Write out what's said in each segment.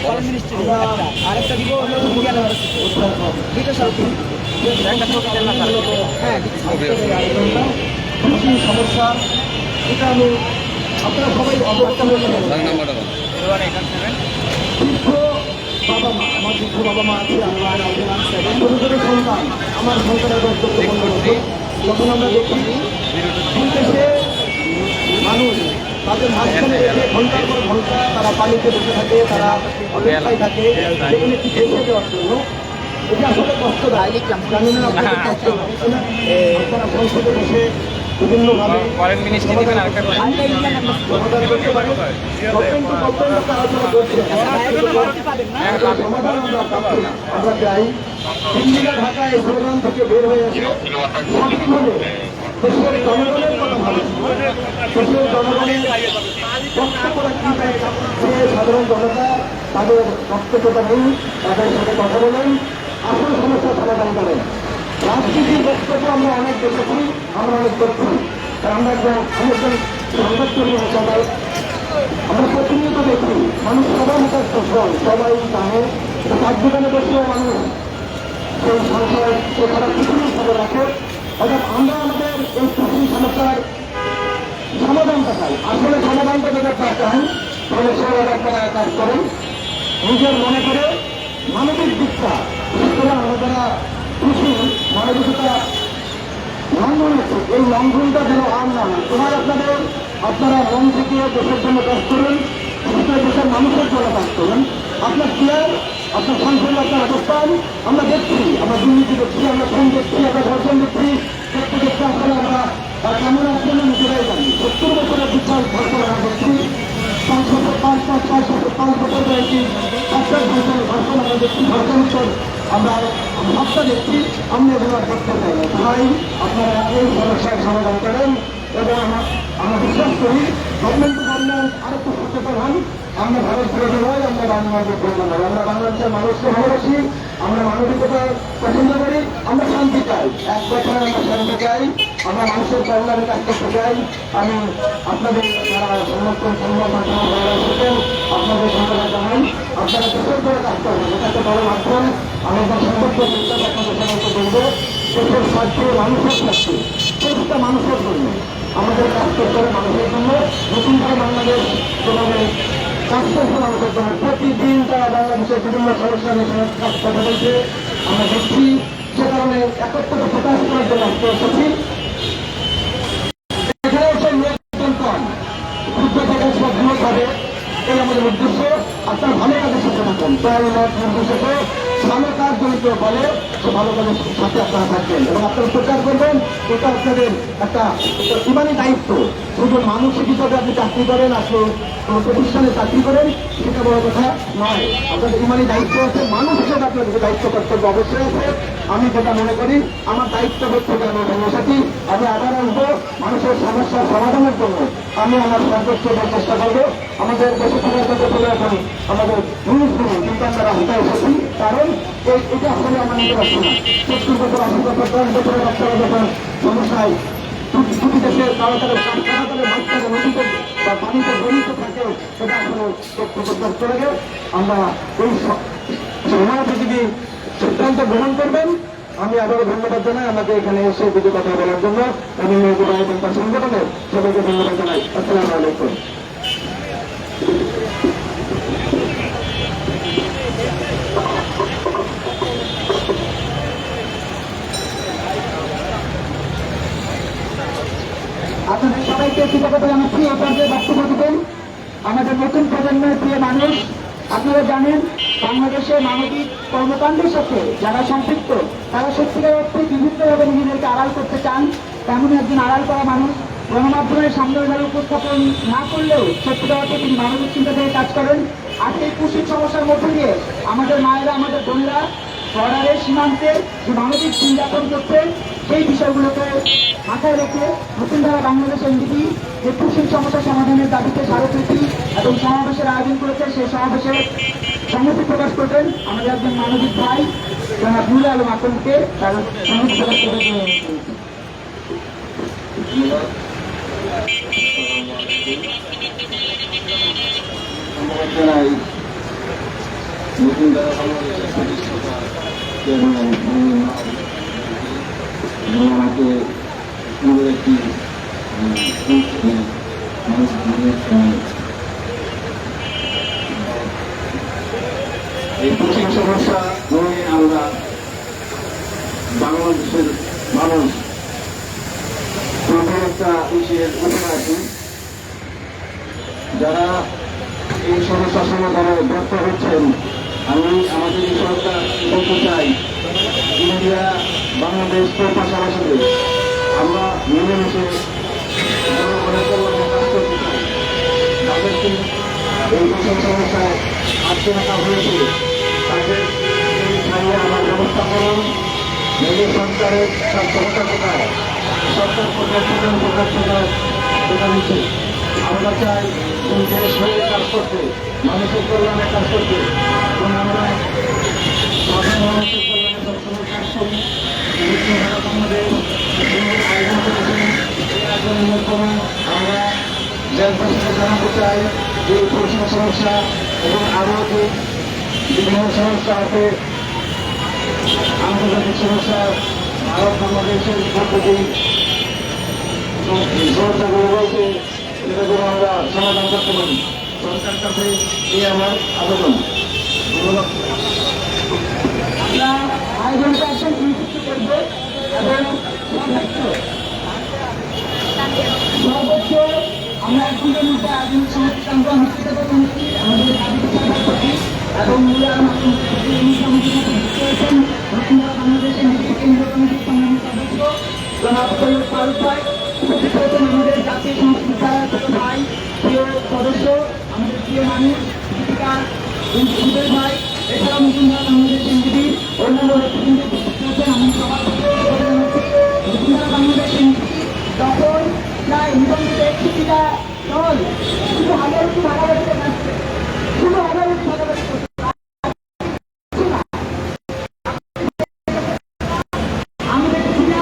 Foreign ministry আরেকটা দিব হলো ইন্ডিয়ান দুইটা সাউথ হ্যাঁ কৃষি সমস্যা এটা আমি আপনারা সবাই অবগত হয়েছেন। বাবা মা আমার বৃদ্ধ বাবা মা আছে, আমার ছোট ছোট সন্তান, আমার সন্তানের বয়স 15 বছর। যখন আমরা দেখি দুই দেশে মানুষ তাদের মাঝখানে রেখে ঘন্টার পর ঘন্টা তারা পানিতে বসে থাকে, তারা অপেক্ষায় থাকে সেখানে একটি বেঁচে দেওয়ার জন্য, এটা আসলে কষ্টদায়ক। জানি না আপনারা সংসদে বসে বিভিন্নভাবে ফরেন মিনিস্ট্রি দিবেন আরেকটা আমরা চাই ইন্ডিয়া ঢাকা এই প্রোগ্রাম থেকে বের হয়ে আসে দেশের জনগণের কথা ভাবে, দেশের জনগণের কষ্ট করা কি যে সাধারণ জনতা তাদের বক্তব্যতা নেই, তাদের সাথে কথা বলেন, আসল সমস্যার সমাধান করেন। রাজনীতির বক্তব্য আমরা অনেক দেখেছি, আমরা অনেক দেখছি, আমরা একজন সংবাদকর্মী সবাই আমরা প্রতিনিয়ত দেখি মানুষ সবার মুখস্থ সবাই জানে, চার দোকানে বসেও মানুষ সেই সংসার সে সারা পৃথিবীর খবর রাখে। অর্থাৎ আমরা আমাদের এই পৃথিবীর সমস্যার সমাধানটা চাই। আসলে সমাধানটা যদি আপনারা চান তাহলে সবাই আপনারা কাজ করেন নিজের মনে করে মানবিক দিকটা, বিশেষ করে আমরা যারা কৃষি মানবিকতা লঙ্ঘন হচ্ছে, এই লঙ্ঘনটা যেন আর না হয়। তোমার আপনারা মন থেকে দেশের জন্য কাজ করুন, দেশের মানুষের জন্য কাজ করুন। আপনার চেয়ার, আপনার সংসদে আপনার অবস্থান আমরা দেখছি, আমরা দুর্নীতি দেখছি, আমরা ফোন দেখছি, আমরা ধর্ষণ দেখছি, দেখতে দেখতে আসলে আমরা কেমন আসলে নিজেরাই জানি। 70 বছরের বিশাল ধর্ষণ আমরা দেখছি, 5 বছর বয়সী বাচ্চার ধর্ষণ আমরা দেখছি, ধর্ষণ আমরা ভাবটা দেখছি, আমরা এগুলো দেখতে চাই না। তাই আপনারা এই সমস্যার সমাধান করেন এবং আমরা বিশ্বাস করি গভর্নমেন্ট টু গভর্নমেন্ট আরেকটু সচেতন হন। আমরা ভারত বিরোধী নয়, আমরা বাংলাদেশের বিরোধী নয়, আমরা বাংলাদেশের মানুষকে ভালোবাসি, আমরা মানবিকতা পছন্দ করি, আমরা শান্তি চাই, এক বছর আমরা শান্তি চাই, আমরা মানুষের কল্যাণে কাজ করতে চাই। আমি আপনাদের যারা সংরক্ষণ এসেছেন আপনাদের ধন্যবাদ জানাই। আপনারা দেশের করে কাজ করবেন, এটাকে বড় মাধ্যম। আমি একজন সংরক্ষণ আপনাদের সবাইকে বলবো, দেশের স্বার্থে মানুষের স্বার্থে প্রতিটা মানুষের জন্য আমাদের কাজ করতে হবে, মানুষের জন্য। নতুন করে বাংলাদেশ যেভাবে কাজ করছে মানুষের জন্য, প্রতিদিন তারা বাংলাদেশের বিভিন্ন সমস্যা নিয়ে কাজ কথা বলছে আমরা দেখছি। সে কারণে একত্রতা প্রকাশ করার জন্য আজকে এসেছি। এখানে এসে নির্বাচন কম যুদ্ধ থেকে সবগুলো হবে, এই আমাদের উদ্দেশ্য। আপনার ভালো কাজের সাথে থাকুন, তাহলে নির্দেশকে ভালো কাজ জড়িত বলে সে ভালো কাজের সাথে আপনারা থাকবেন এবং আপনারা প্রচার করবেন। এটা আপনাদের একটা ইমানি দায়িত্ব। শুধু মানসিক হিসাবে আপনি চাকরি করেন, আপনি প্রতিষ্ঠানে চাকরি করেন, সেটা বড় কথা নয়। আপনাদের ইমানি দায়িত্ব আছে, মানুষ হিসেবে আপনাদের দায়িত্ব কর্তব্য অবশ্যই আছে। আমি যেটা মনে করি আমার দায়িত্ব হচ্ছে যে আমি সাথী, আমি আবার আসবো মানুষের সমস্যার সমাধানের জন্য। আমি আমার সর্বোচ্চ চেষ্টা করবো। আমাদের দেশে চলে এখন আমাদের জিনিসগুলো কিন্তু আমরা রাস্তায় এসেছি, কারণ এটা আসলে আমরা নিতে পারছি না। 70 বছর 80 বছর 10 বছরের বাচ্চারা যখন সমস্যায় দুটি দেশের কারো বাচ্চারা নদীতে বা পানিতে জড়িত থাকে, সেটা আসলে চলে গেলে আমরা এই যদি সিদ্ধান্ত গ্রহণ করবেন। আমি আবারও ধন্যবাদ জানাই আমাকে এখানে এসে দুটো কথা বলার জন্য। আমি এবং তার সংগঠনের সবাইকে ধন্যবাদ জানাই। আসসালামু আলাইকুম। আপনাদের সবাইকে কৃতজ্ঞতা জানাচ্ছি। আপনাদের বক্তব্য দিবেন আমাদের নতুন প্রজন্মের প্রিয় মানুষ। আপনারা জানেন বাংলাদেশের মানবিক কর্মকাণ্ডের সাথে যারা সম্পৃক্ত তারা সত্যিকার অর্থে বিভিন্নভাবে নিজেদেরকে আড়াল করতে চান। তেমনই একজন আড়াল করা মানুষ গণমাধ্যমের সামনে এভাবে উপস্থাপন না করলেও সত্যিকার অর্থে তিনি মানবিক চিন্তা থেকে কাজ করেন। আজকে এই কুশির সমস্যার মধ্যে দিয়ে আমাদের মায়েরা, আমাদের বোনেরা বর্ডারের সীমান্তে যে মানবিক নির্যাতন করছে সেই বিষয়গুলোকে মাথায় রেখে নতুন ধারা বাংলাদেশ এনডিপি যে কুশির সমস্যা সমাধানের দাবিতে স্মারকলিপি এবং সমাবেশের আয়োজন করেছে, সেই সমাবেশে সংহতি প্রকাশ করবেন আমাদের একজন মানবিক ভাই জনাব নুরুল আলম আকনকে তার সংহতি প্রকাশ করে নতুন যারা বাংলাদেশের প্রতিষ্ঠাতা এবং আমাকে সুন্দর একটি এই কঠিন সমস্যা নিয়ে আমরা বাংলাদেশের মানুষ প্রথম একটা ইস্যুর উঠে আসি। যারা এই সমস্যা সমাধানে ব্যর্থ হচ্ছেন, আমি আমাদের এই সরকার বলতে চাই, ইন্ডিয়া বাংলাদেশ তো পাশাপাশি আমরা মিলেমিশে জনগণের কল্যাণে কাজ করতে চাই। তাদেরকে এই কঠিন সমস্যায় আটকে রাখা হয়েছে, তাদের ছাড়িয়ে আমার ব্যবস্থা করুন। মেয়েদের সরকারের ক্ষমতা কোথায়? সরকার কোথায় প্রধান প্রকাশ দেখা দিচ্ছে। আমরা চাই দেশ হয়ে কাজ করতে, মানুষের কল্যাণে কাজ করতে, এবং আমরা সাধারণ মানুষের কল্যাণে সবসময় কাজ করি। আমাদের আয়োজন করেছেন, এই আয়োজনের মাধ্যমে আমরা জনগণকে জানাতে চাই যে প্রশ্ন সমস্যা এবং আরও যে বিভিন্ন সমস্যা আছে, আন্তর্জাতিক সমস্যা, ভারত বাংলাদেশের পদ্ধতি সমস্যাগুলো রয়েছে, সেটাগুলো আমরা সমাধান করতে পারি। সরকার কাছে এই আমার আবেদন। ধন্যবাদ। আমরা আয়োজনটা একদম নিশ্চিত করব এবং সর্বোচ্চ আমরা একদিনের মধ্যে আয়োজন সংস্থা আমরা নিশ্চিত করছি আমাদের এবং বাংলাদেশের কেন্দ্রীয় কমিটির সম্মানিত সদস্য জনাব সৈয়দ ফারুক ভাই, আমাদের জাতীয় সংস্কৃতি ভাই, প্রিয় সদস্য, আমাদের প্রিয় মানুষ দীপিকা সুদের ভাই, এছাড়াও নতুন বাংলাদেশ এনজিপি অন্যান্য আমি সবার বাংলাদেশ এনজিপি তখন প্রায় মোটামুটি 61টা দল শুধু হাজারটি ভাগাভাগি করছে, শুধু হাজারটি ভাগাভাগি করছে। আমি দেখেছি না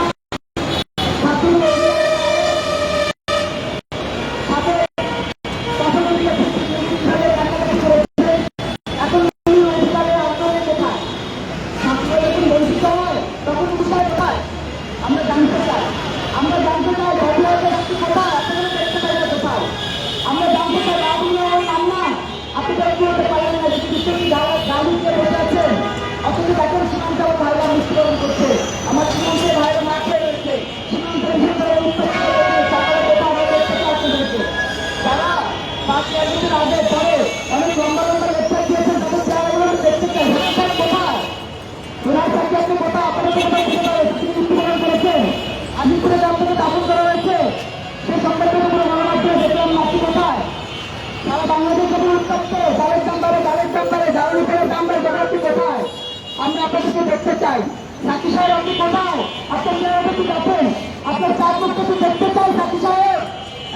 আমরা আপনাদেরকে দেখতে চাই। সাথী সাহেব আপনি কোথায়? আপনার মেয়েরা কি আছেন? আপনার চার পক্ষকে দেখতে চাই। সাথী সাহেব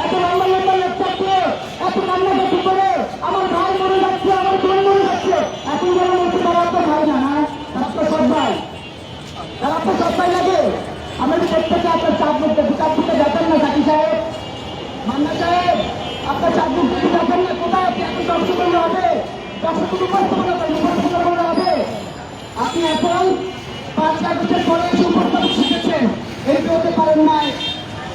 এত লম্বা লম্বা লেকচার দিয়ে এত কান্নাকাটি করে আমার ভাই মরে যাচ্ছে, আমার বোন মরে যাচ্ছে, এখন যারা বলছে তারা আপনার ভাই না, না তারা আপনার সব ভাই, তারা আপনার সব ভাই লাগে। আমরা কি দেখতে চাই আপনার চার পক্ষে চার পক্ষে দেখেন না? সাথী সাহেব, মান্না সাহেব, আপনার চার পক্ষে দেখেন না? কোথায় আপনি এত কষ্ট করলে হবে? কষ্ট করলে হবে? আপনি এখন 5 আগস্টের পরে সুপ্রস্তাবক শিখেছেন, এমপি হতে পারেন নাই,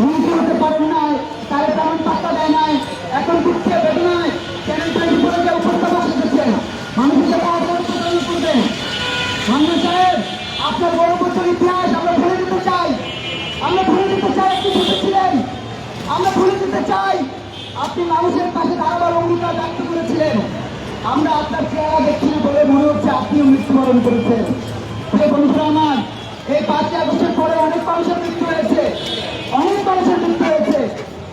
মন্ত্রী হতে পারেন নাই, তার তেমন পাত্তা দেয় নাই, এখন দুঃখে বেদনায় চ্যানেল করে যে উপস্থাপক শিখেছেন, মানুষের সাথে আচরণ করবেন। মান্না সাহেব, আপনার বড় বছর ইতিহাস আমরা ভুলে দিতে চাই, আমরা ভুলে দিতে চাই আপনি বুঝেছিলেন, আমরা ভুলে দিতে চাই আপনি মানুষের পাশে দাঁড়াবার অঙ্গীকার ব্যক্ত করেছিলেন। আমরা আপনার চেহারা দেখছি বলে মনে হচ্ছে আপনিও মৃত্যুবরণ করেছেন। বন্ধুরা আমার, এই 5 আগস্টের পরে অনেক মানুষের মৃত্যু হয়েছে, অনেক মানুষের মৃত্যু হয়েছে।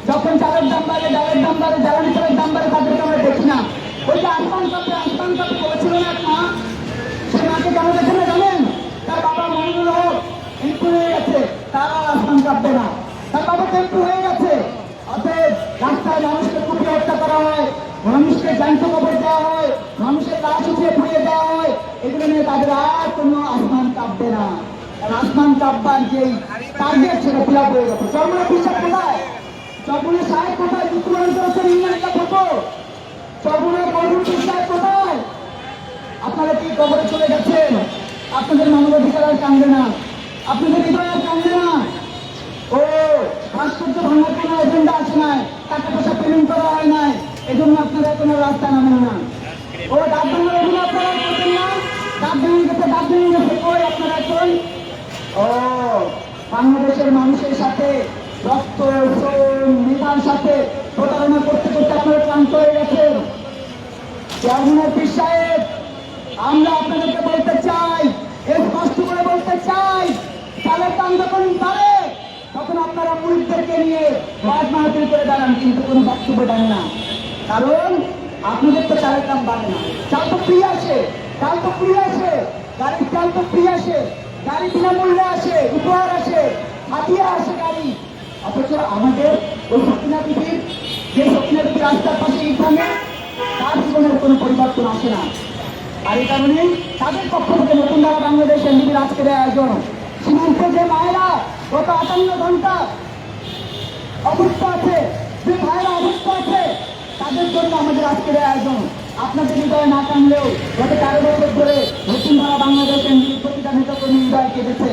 যখন চালের দাম বাড়ে, ডালের দাম বাড়ে, জ্বালানি তেলের দাম বাড়ে, তাদেরকে আমরা দেখি না। ওই যে আসমান কাপে বলেছিল না এক মা, সে মাকে কেন দেখে না জানেন? তার বাবা মনোনয়ন হোক এমপি হয়ে গেছে, তার আর আসমান কাঁপবে না, তার বাবা এমপি হয়ে গেছে। অতএব রাস্তায় মানুষকে কুপিয়ে হত্যা করা হয়, মানুষকে জ্যান্ত কবর দেওয়া হয়, মানুষের লাশ উঠিয়ে পুড়িয়ে দেওয়া হয়, এগুলো নিয়ে তাদের আর কোনো আসমান কাঁপবে না। আসমান কাঁপবার যেই টার্গেট সেটা ফিল আপ হয়ে গেছে। চরমনের বিশ্বাস কোথায়? চরমনের সাহেব কোথায়? মৃত্যুবরণ করেছেন ইংল্যান্ডে ফটো। চরমনের বন্ধুর বিশ্বাস কোথায়? আপনারা কি আপনাদের মানবাধিকার আর কান্দে না, আপনাদের হৃদয় আর কান্দে না। ও ভাস্কর্য ভাঙার কোনো এজেন্ডা আছে নাই, টাকা পয়সা পেমেন্ট করা হয় নাই, এজন্য আপনারা কোনো রাস্তা নামেন না। ও ডাক ভাঙার অভিনয় আপনারা করতেন না, ডাক ভেঙে গেছে, ডাক ভেঙে গেছে, কই আপনারা এখন? ও বাংলাদেশের মানুষের সাথে রক্ত শ্রম মেধার সাথে প্রতারণা করতে করতে আপনারা ক্লান্ত হয়ে গেছেন। চেয়ারম্যানের পীর সাহেব, আমরা আপনাদেরকে বলতে চাই, স্পষ্ট করে বলতে চাই, চালের দাম যখন বাড়ে তখন আপনারা মুরিদদেরকে নিয়ে মাঠ মাহাতিল করে দাঁড়ান, কিন্তু কোনো বক্তব্য দেন না। কারণ আপনাদের তো চালের দাম বাড়ে না, চাল তো ফ্রি আসে, চাল তো ফ্রি আসে, গাড়ির চাল তো ফ্রি আসে, গাড়ি বিনামূল্যে আসে, উপহার আসে, হাতিয়া আসে গাড়ি। অথচ আমাদের ওই সকিনা বিবির, যে সকিনা বিবি রাস্তার পাশে ইসলামে, তার জীবনের কোনো পরিবর্তন আসে না। আর এই কারণে তাদের পক্ষ থেকে নতুন ধারা বাংলাদেশ এনডিবির আজকের আয়োজন। সীমান্তে যে মায়েরা গত 58 ঘন্টা অবস্থা আছে, যে ভাইয়েরা অবস্থা আছে, তাদের জন্য আমাদের আজকের আয়োজন। আপনাদের হৃদয় না কানলেও গত 13 বছর ধরে নতুন ধারা বাংলাদেশ এনডিবির প্রতিটা নেতাকর্মী হৃদয় কেঁদেছে।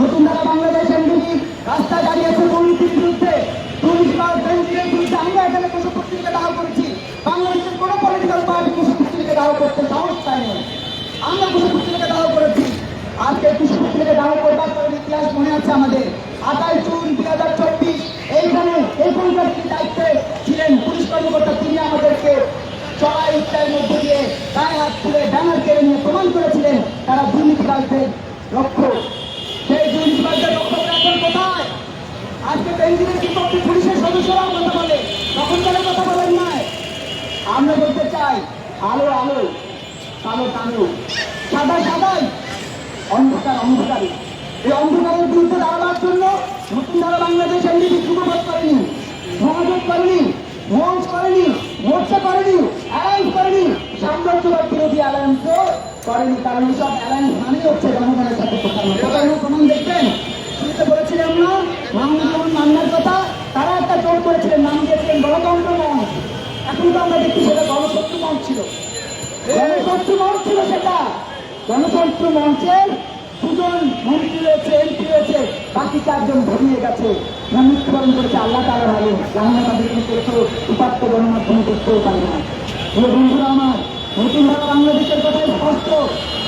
নতুন ধারা বাংলাদেশ এনডিবি রাস্তায় দাঁড়িয়েছে দুর্নীতির বিরুদ্ধে, দুর্নীতিবাজ বেঞ্জিরের বিরুদ্ধে। আমরা এখানে কিছু পত্রিকা দাহ করেছি, বাংলাদেশের কোনো পলিটিক্যাল পার্টি কিছু পত্রিকা দাহ করতে সাহস পায়নি। আমরা কিছু পত্রিকা দাহ করেছি। আজকে কিছু পত্রিকা দাহ করবার পরে ইতিহাস মনে আছে আমাদের। 28 জুন 2024 এইখানকার যিনি দায়িত্বে ছিলেন পুলিশ কর্মকর্তা, তিনি আমাদেরকে চড়াই উচ্চায়ের মধ্যে দিয়ে গায়ে হাত তুলে ব্যানার কেড়ে নিয়ে প্রমাণ করেছিলেন তারা দুর্নীতিবাজদের লক্ষ্য। সেই দুর্নীতিবাজদের লক্ষ্যটা এখন কোথায়? আজকে বেঞ্জিনের বিপক্ষে পুলিশের সদস্যরাও কথা বলে, তখন তারা কথা বলেন নাই। আমরা বলতে চাই, আলো আলো, কালো কালো, সাদা সাদাই, অন্ধকার অন্ধকারী। এই অন্ধকারের বিরুদ্ধে দাঁড়াবার জন্য নতুন ধারা বাংলাদেশ এনডিবি যুবপথ করেনি, মহাজোট করেনি, মঞ্চ করেনি, মোর্চা করেনি, অ্যালায়েন্স করেনি, সাম্রাজ্যবাদ বিরোধী অ্যালায়েন্সও করেনি। কারণ এইসব অ্যালায়েন্স মানে হচ্ছে জনগণের সাথে প্রতারণা। প্রমাণ দেখবেন, শুরুতে বলেছিলাম না মাহমুদ রহমান মান্নার কথা, তারা একটা জোর করেছিলেন, নাম দিয়েছিলেন গণতন্ত্র মঞ্চ। এখন তো আমরা দেখছি সেটা গণশত্রু মঞ্চ ছিল, গণশত্রু মঞ্চ ছিল সেটা। গণতন্ত্র মঞ্চের 2 জন মন্ত্রী রয়েছে, এমপি রয়েছে, বাকি 4 জন ঘুমিয়ে গেছে না মৃত্যুবরণ করেছে। আল্লাহ তাআলা ভালো, আমরা তাদেরকে কেউ উপাত্ত গণমাধ্যমে করতেও পারি না। বন্ধুরা আমার, নতুন ধারা বাংলাদেশের কথাই স্পষ্ট।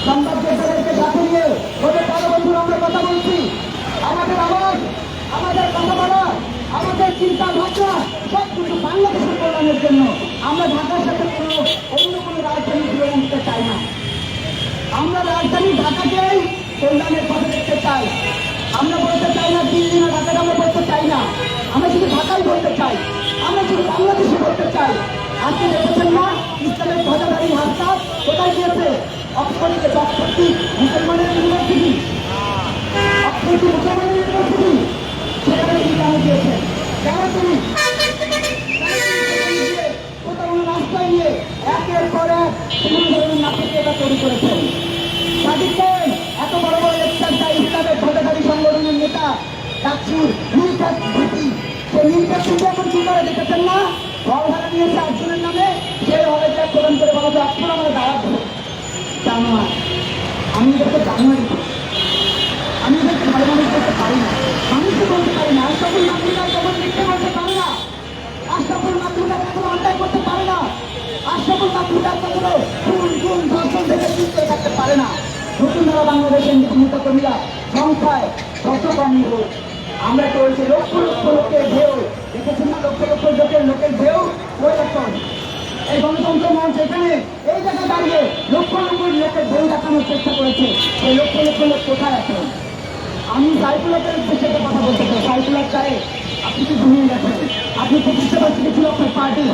সংবাদ যোদ্ধাদেরকে সাথে নিয়ে ওদের বড় বন্ধুরা আমরা কথা বলছি। আমাদের আওয়াজ, আমাদের কথা বলা, আমাদের চিন্তা ভাবনা সব কিন্তু বাংলাদেশের কল্যাণের জন্য। আমরা ঢাকার সাথে অন্য কোনো রাজধানী জুড়ে নিতে চাই না। আমরা রাজধানী ঢাকাকেই কল্যাণের পথে দেখতে চাই। আমরা বলতে চাই না দিল্লি না ঢাকাকে, আমরা বলতে চাই না, আমরা শুধু ঢাকাই বলতে চাই, আমরা শুধু বাংলাদেশে বলতে চাই। আজকে দেখেছেন না ইসলামের ধ্বজাধারী হাসটা কোথায় গিয়েছে? অক্সফোর্ডে, অক্সফোর্ড মুসলমানের ইউনিভার্সিটি, অক্সফোর্ড মুসলমানের ইউনিভার্সিটি, সেখানে তিনি কেন গিয়েছেন? কেন তিনি প্রতারণা রাস্তায় নিয়ে একের পর এক বিভিন্ন ধরনের নাটকীয়তা তৈরি করেছেন। সাদিকেন এত বড় বড় লেকচার দেয় ইসলামের ধ্বজাধারী সংগঠনের নেতা ডাকসুর নীলকাত ভূতি, সে নীলকাত ভূতি এখন কি করে দেখেছেন না? হল ভাড়া নিয়েছে একজনের নামে, সে হলে যা প্রদান করে বলা যায় এখন আমরা দাঁড়াত ধরে জানুয়ারি। আমি এদেরকে জানুয়ারি, আমি এদেরকে ভালো মানুষ করতে পারি না, মানুষকে বলতে পারি না। আশরাফুল মাকলুকা তখন লিখতে বলতে পারে না, আশরাফুল মাকলুকা কখনো অন্যায় করতে পারে না, আশরাফুল মাকলুকা কখনো খুন গুম ধর্ষণ থেকে চিনতে থাকতে পারে না। নতুন ধারা বাংলাদেশের নেতা কর্মীরা সংখ্যায় যত কম হোক, আমরা চলছি লক্ষ লক্ষ লোকের ঢেউ, দেখেছেন না লক্ষ লক্ষ লোকের ঢেউ ওই এখন এই গণতন্ত্র মঞ্চ এখানে এই জায়গায় দাঁড়িয়ে লক্ষ লক্ষ লোকের ঢেউ দেখানোর চেষ্টা করেছে। এই লক্ষ লক্ষ লোক কোথায় এখন? আমি সাইফুলের উদ্দেশ্যে কথা বলতে চাই। সাইফুলের চাই আপনি কি ঘুমিয়ে গেছেন? আপনি প্রতিষ্ঠাবার্ষিকী ছিল আপনার পার্টি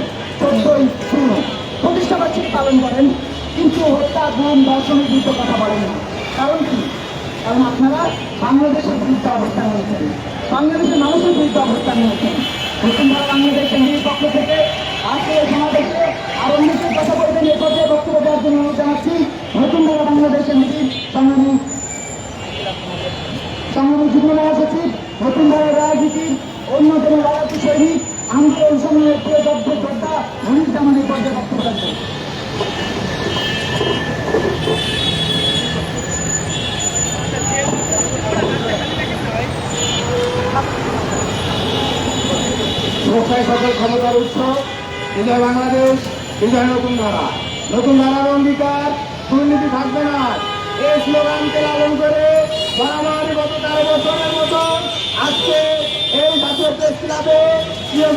14ই জুন প্রতিষ্ঠাবার্ষিকী পালন করেন, কিন্তু হত্যা গুম ধর্ষণের বিরুদ্ধে কথা বলেন না। কারণ কি? কারণ আপনারা বাংলাদেশের বিরুদ্ধে অবস্থান নিয়েছেন, বাংলাদেশের মানুষের বিরুদ্ধে অবস্থান নিয়েছেন। নতুন ধারা বাংলাদেশের পক্ষ থেকে আজকে এই সমাবেশে আরো অনেকের কথা বলবেন, এ পর্যায়ে বক্তব্য দেওয়ার জন্য অনুরোধ জানাচ্ছি নতুন ধারা বাংলাদেশের সংগ্রামী যুগ্ম মহাসচিব, নতুন ধারার রাজনীতির অন্যতম রাজনীতি সৈনিক, আন্দোলন সময়ের প্রিয় যোদ্ধা মনির জামানের পর্যায়ে বক্তব্য রাখবেন। বিজয় বাংলাদেশ, বিজয় নতুন ধারা। নতুন ধারার অঙ্গীকার, দুর্নীতি থাকবে না। এই স্লোগানকে লালন করে বরাবর গত 13 বছরের মতন আজকে এই জাতীয় প্রেস ক্লাবে প্রিয়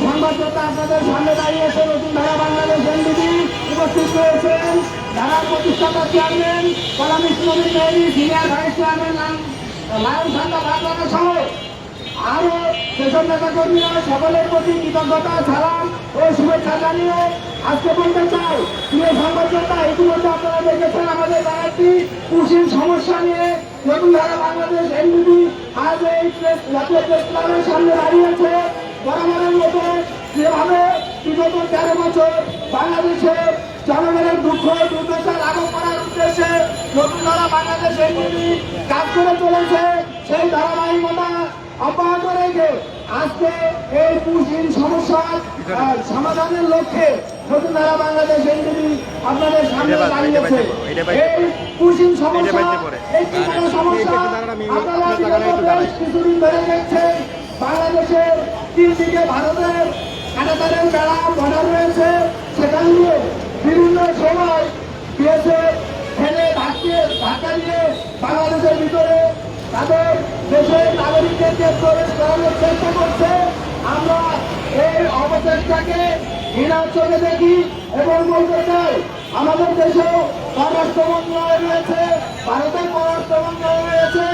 সংবাদদাতা আপনাদের সামনে দাঁড়িয়েছে নতুন ধারা বাংলাদেশ এনডিপি উপস্থিত রয়েছেন ধারার প্রতিষ্ঠাতা chairman columnist Nabin Mehdi, senior vice chairman Lion Sanda Baglana সহ আরো সেসব নেতা কর্মীরা সকলের প্রতি কৃতজ্ঞতা, সালাম ও শুভেচ্ছা জানিয়ে আজকে বলতে চাই প্রিয় সংবাদদাতা, ইতিমধ্যে আপনারা দেখেছেন আমাদের ব্যানারটি কৃষির সমস্যা নিয়ে নতুন ধারা বাংলাদেশ এনডিপি আজ এই জাতীয় প্রেস ক্লাবের সামনে দাঁড়িয়েছে। বরাবরের মতো যেভাবে বিগত 13 বছর বাংলাদেশের জনগণের দুঃখ দুর্দশা লাঘব করার উদ্দেশ্যে নতুন ধারা বাংলাদেশ এনডিপি কাজ করে চলেছে, সেই ধারাবাহিকতা অব্যাহত রেখে আজকে এই পুষ্টিহীন সমস্যার সমাধানের লক্ষ্যে নতুন ধারা বাংলাদেশ এনডিপি আপনাদের সামনে দাঁড়িয়েছে। এই পুষ্টিহীন সমস্যা একটি বড় সমস্যা। আপনারা বিগত বেশ কিছুদিন ধরে দেখছেন বাংলাদেশের 3 দিকে ভারতের কাঁটাতারের বেড়া বর্ডার রয়েছে, সেখান দিয়ে বিভিন্ন সময় বিএসএফ ফেলে ধাক্কা দিয়ে বাংলাদেশের ভিতরে তাদের দেশের নাগরিকদেরকে প্রবেশ করানোর চেষ্টা করছে। আমরা এই অবচেষ্টাকে ঘৃণার চোখে দেখি এবং বলতে চাই আমাদের দেশেও পররাষ্ট্র মন্ত্রণালয় রয়েছে, ভারতের পররাষ্ট্র মন্ত্রণালয় রয়েছে।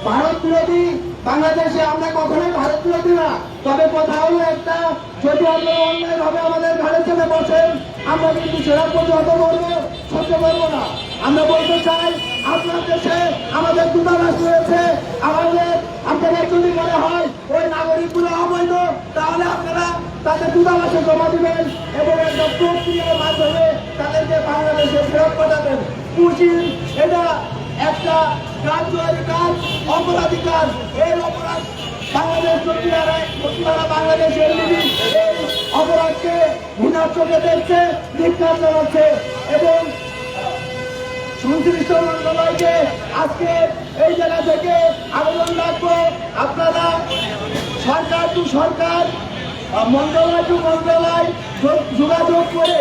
ভারত বিরোধী বাংলাদেশে আমরা কখনোই ভারত বিরোধী না, তবে কথা হলো একটা, যদি আপনারা অন্যায়ভাবে আমাদের ঘাড়ে চেপে বসেন আমরা কিন্তু সেরা প্রতিহত করবো, সহ্য করবো না। আমরা বলতে চাই আপনার দেশে আমাদের দূতাবাস রয়েছে, আপনাদের যদি মনে হয় ওই নাগরিকগুলো অবৈধ তাহলে আপনারা তাদের দূতাবাসে জমা দিবেন এবং একটা প্রক্রিয়ার মাধ্যমে তাদেরকে বাংলাদেশে ফেরত পাঠাবেন। পুঁজির এটা একটা কার্যকরী কাজ, অপরাধী কাজ। এই অপরাধ বাংলাদেশ বাংলাদেশ এনডিপি এই অপরাধকে ঘৃণার চোখে দেখছে, ধিক্কার জানাচ্ছে এবং সংশ্লিষ্ট মন্ত্রণালয়কে আজকে এই জায়গা থেকে আবেদন রাখবো, আপনারা সরকার টু সরকার, মন্ত্রণালয় টু মন্ত্রণালয় যোগাযোগ করে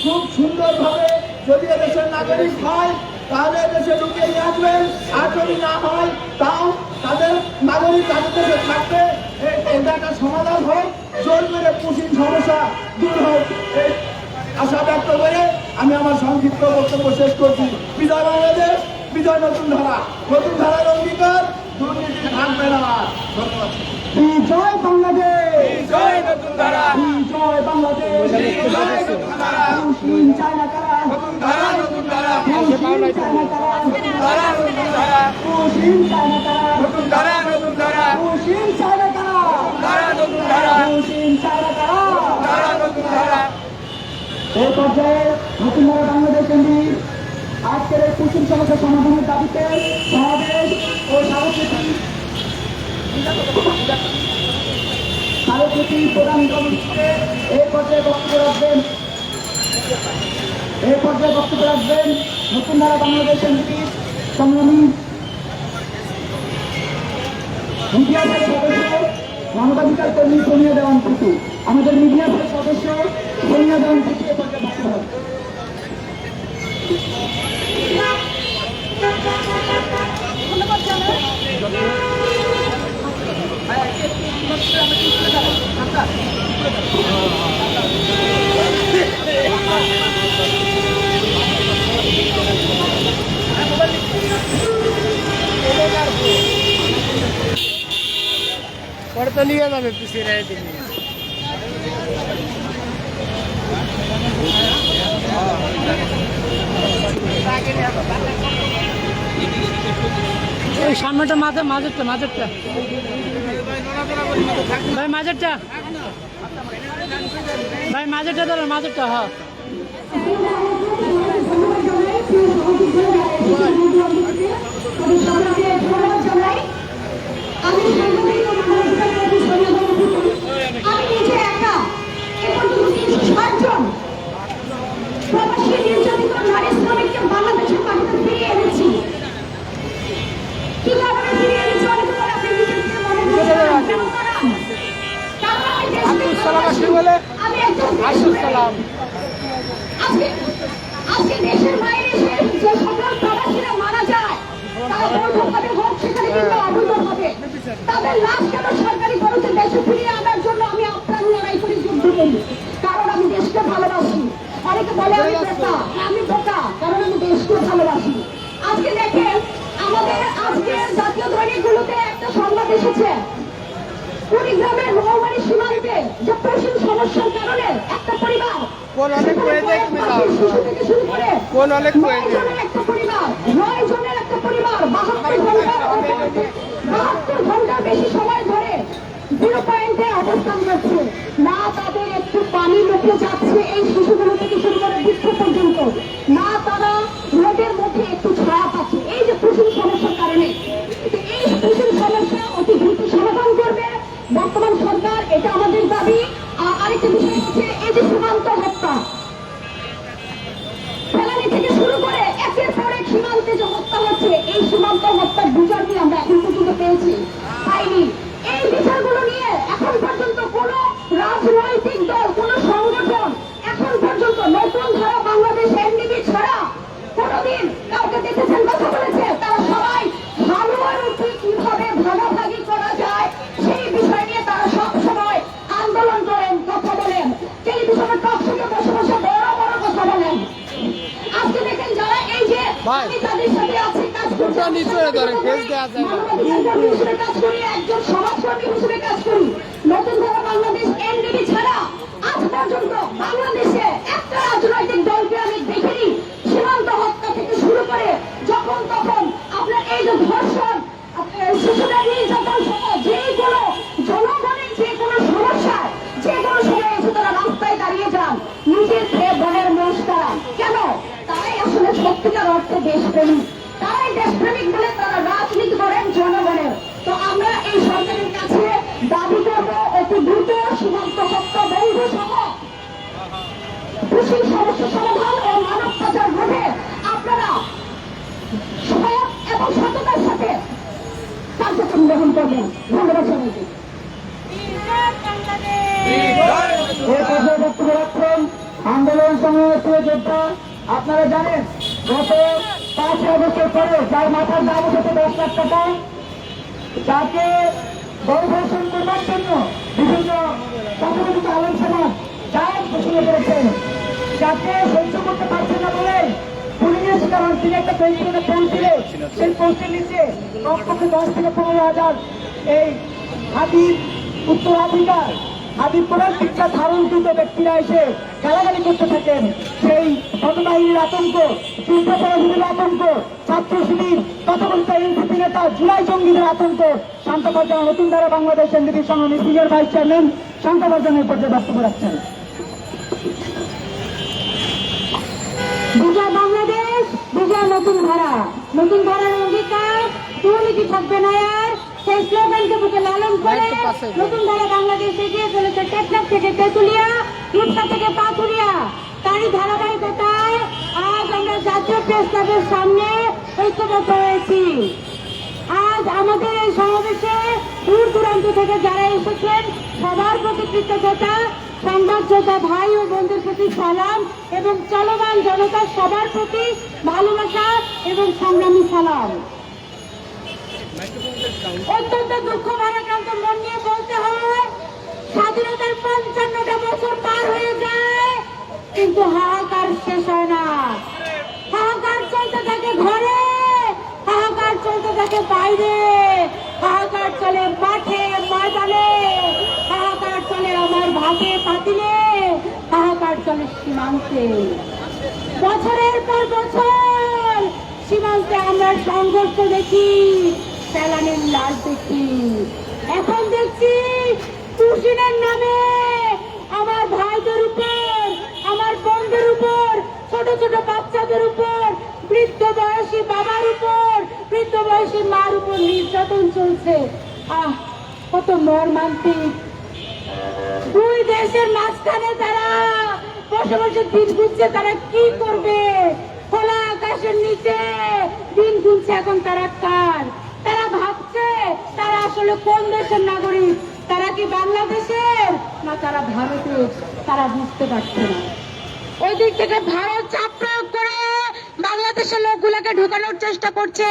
খুব সুন্দরভাবে যদি এদেশের নাগরিক হয় তাহলে এদেশে ঢুকে নিয়ে আসবেন, আর যদি না হয় তাও তাদের নাগরিক তাদের দেশে থাকবে। এটা একটা সমাধান হোক, জোর করে পুঁজির সমস্যা দূর হোক, এই আশা ব্যক্ত করে আমি আমার সংক্ষিপ্ত বক্তব্য শেষ করছি। বিজয় বাংলাদেশ, বিজয় নতুন ধারা। নতুন ধারার অঙ্গীকার, দুর্নীতি থাকবে না। ধন্যবাদ। বিজয় বাংলাদেশ, বিজয় নতুন ধারা, বিজয় বাংলাদেশ, বিজয় নতুন ধারা। মুসলিম চায়না কারা, নতুন ধারা, নতুন ধারা। মুসলিম চায়না কারা, নতুন ধারা, নতুন ধারা। মুসলিম চায়না কারা, নতুন ধারা, নতুন ধারা। মুসলিম চায়না কারা, ধারা, নতুন ধারা। মুসলিম চায়না কারা, ধারা, নতুন ধারা। এই পর্যায়ে নতুন ধারা বাংলাদেশ এনডিপি আজকের এই কুসুম সমস্যা সমাধানের দাবিতে সমাবেশ ও স্মারকলিপি প্রদান কমিটিতে এই পর্যায়ে বক্তব্য রাখবেন নতুন ধারা বাংলাদেশ এনডিপি সংগ্রামী মিডিয়া সেল সদস্য মানবাধিকার কর্মী সোনিয়া দেওয়ান টুটু। আমাদের মিডিয়া সেল সদস্য সোনিয়া দেওয়ান টুটু এ পর্যায়ে বক্তব্য রাখবেন। পরে তো নিয়ে যাবে পিছিয়ে রেখে দিবি। ওই সামনেটা মাঝেরটা ভাই, মাঝেরটা ধরো, মাঝেরটা। হ্যাঁ, আমি নিজে একা এবং 360 জন প্রবাসী নির্যাতিত নারী শ্রমিককে বাংলাদেশের মাটিতে ফিরিয়ে এনেছি। কিভাবে ফিরিয়ে এনেছি অনেক পর আপনি নিজেকে মনে করছেন আমি একজন আজকে আজকে দেশের বাইরে এসে যে সকল প্রবাসীরা মারা যায়, তারা বৈধভাবে হোক সেখানে কিন্তু অবৈধভাবে, তাদের লাশ কেন সরকারি খরচে দেশে ফিরিয়ে আনার জন্য আমি আপ্রাণ লড়াই করে যুদ্ধ করি, কারণ আমি দেশকে ভালোবাসি। অনেকে বলে আমি বোকা, আমি বোকা কারণ আমি দেশকে ভালোবাসি। আজকে দেখেন আমাদের আজকের জাতীয় দৈনিকগুলোতে একটা সংবাদ এসেছে, কুড়িগ্রামের রৌমারী সীমান্তে যে প্রচুর সমস্যার কারণে একটা পরিবার শিশু থেকে শুরু করে 9 জনের একটা পরিবার 72 ঘন্টার বেশি সময় ধরে জিরো পয়েন্টে অবস্থান করছে। না তাদের একটু পানি মুখে যাচ্ছে এই শিশুগুলো থেকে শুরু করে বৃদ্ধ পর্যন্ত, না তারা রোদের মুখে একটু ছায়া পাচ্ছে এই যে প্রচুর সমস্যার কারণে। এই প্রচুর সমস্যা অতি দ্রুত সমাধান করবে বর্তমান সরকার, এটা আমাদের দাবি। আরেকটা বিষয় হচ্ছে এই যে সীমান্ত হত্যা, ফেলানি থেকে শুরু করে একের পর এক সীমান্তে যে হত্যা হচ্ছে, এই সীমান্ত হত্যার বিচার নিয়ে আমরা এখন পর্যন্ত পেয়েছি পাইনি। এই বিচারগুলো নিয়ে এখন পর্যন্ত কোন রাজনৈতিক দল, কোন সংগঠন এখন পর্যন্ত নতুন ধারা বাংলাদেশ এনডিবি ছাড়া কোনদিন কাউকে দেখেছেন কথা বলেছে? তারা সবাই ভালো রূপে কিভাবে ভাগাভাগি করা যায় সেই বিষয় নিয়ে তারা সব সময় আন্দোলন করেন, কথা বলেন, টেলিভিশনে টক শোতে বসে বসে বড় বড় কথা বলেন। আজকে দেখেন যারা এই যে আমি তাদের সাথে আছি, কাজ করছি, মানবাধিকার হিসেবে কাজ করি, একজন সমাজকর্মী হিসেবে কাজ করি, নতুন ধারা বাংলাদেশ এনডিবি ছাড়া আজ পর্যন্ত বাংলাদেশে একটা রাজনৈতিক দলকে আমি দেখিনি সীমান্ত হত্যা থেকে শুরু করে যখন তখন আপনার এই যে ধর্ষণ, শিশুদের নির্যাতন সহ যে কোনো জনগণের যে কোনো সমস্যায় যে কোনো সময় এসে তারা রাস্তায় দাঁড়িয়ে যান, নিজের খেয়ে বনের মোষ তারা কেন? তারাই আসলে সত্যিকার অর্থে দেশপ্রেমিক, তারাই দেশপ্রেমিক বলে তারা রাজনীতি করেন জনগণের। তো আমরা এই সরকারের কাছে দাবি করব অতি দ্রুত সীমান্ত হত্যা বন্ধ সহ কৃষি সমস্যা সমাধান ও মানব পাচার রোধে আপনারা সহায়ক এবং সততার সাথে কার্যক্রম গ্রহণ করবেন। ধন্যবাদ সবাইকে। বক্তব্য রাখছেন আন্দোলন সংগ্রামী যোদ্ধা। আপনারা জানেন গত 5 বছর পরে যার মাথার দাম উঠেছে 10 লাখ টাকা, যাকে গণধর্ষণ করবার জন্য বিভিন্ন সংগঠিত আলেম সমাজ যার ঘোষণা করেছেন, যাকে সহ্য করতে পারছেন না বলে পুলিশের শিকার হন। তিনি একটা ফেসবুকে পোস্ট দিলে সেই পোস্টের নিচে কমপক্ষে 10 থেকে 15,000 এই হাদির উত্তরাধিকার হাদির পুরাণ শিক্ষা ধারণকৃত ব্যক্তিরা এসে গালাগালি করতে থাকেন। সেই গণবাহিনীর আতঙ্ক, যুদ্ধাপরাধীদের আতঙ্ক, ছাত্র শিবির, তথাকথিত এনসিপি নেতা জুলাই জঙ্গিদের আতঙ্ক শান্ত পর্যায়ে নতুন ধারা বাংলাদেশ এনডিবির সংগ্রামী সিনিয়র ভাইস চেয়ারম্যান শান্ত পর্যায়ের পর্যায়ে বক্তব্য রাখছেন। বিজয় বাংলাদেশ, বিজয় নতুন ধারা, নতুন ধারার অঙ্গীকার, দুর্নীতি থাকবে না আর, সেই স্লোগানকে বুকে লালন করে নতুন ধারা বাংলাদেশ এগিয়ে চলেছে টেকনাফ থেকে তেঁতুলিয়া, রূপসা থেকে পাথুরিয়া। তারই ধারাবাহিকতায় আজ আমরা জাতীয় প্রেস ক্লাবের সামনে ঐক্যবদ্ধ হয়েছি। আজ আমাদের এই সমাবেশে দূর দূরান্ত থেকে যারা এসেছেন সবার প্রতি কৃতজ্ঞতা, সংবাদ যোদ্ধা ভাই ও বোনদের প্রতি সালাম এবং চলমান জনতার সবার প্রতি ভালোবাসা এবং সংগ্রামী সালাম। অত্যন্ত দুঃখ ভারাক্রান্ত মন নিয়ে বলতে হয়, স্বাধীনতার 55টা বছর পার হয়ে যায় কিন্তু হাহাকার শেষ হয় না। হাহাকার চলতে থাকে ঘরে, হাহাকার চলতে থাকে বাইরে, হাহাকার চলে মাঠে ময়দানে, হাহাকার চলে আমার ভাতে পাতিলে, হাহাকার চলে সীমান্তে। বছরের পর বছর সীমান্তে আমরা সংঘর্ষ দেখি, ফেলানির লাশ দেখি, এখন দেখছি তুষিনের নামে আমার ভাইদের উপর, আমার বোনদের উপর, ছোট ছোট বাচ্চাদের উপর, বৃদ্ধ বয়সী বাবার উপর, বৃদ্ধ বয়সী মার উপর নির্যাতন চলছে। কত মর্মান্তিক। দুই দেশের মাঝখানে তারা বসে বসে দিন গুনছে, তারা কি করবে? খোলা আকাশের নিচে দিন গুনছে এখন তারা কার? তারা ভাবছে তারা আসলে কোন দেশের নাগরিক, তারা কি বাংলাদেশের না তারা ভারতের, তারা বুঝতে পারছে না। ওই দিক থেকে ভারত চাপ প্রয়োগ করে বাংলাদেশের লোকগুলোকে ঢোকানোর চেষ্টা করছে।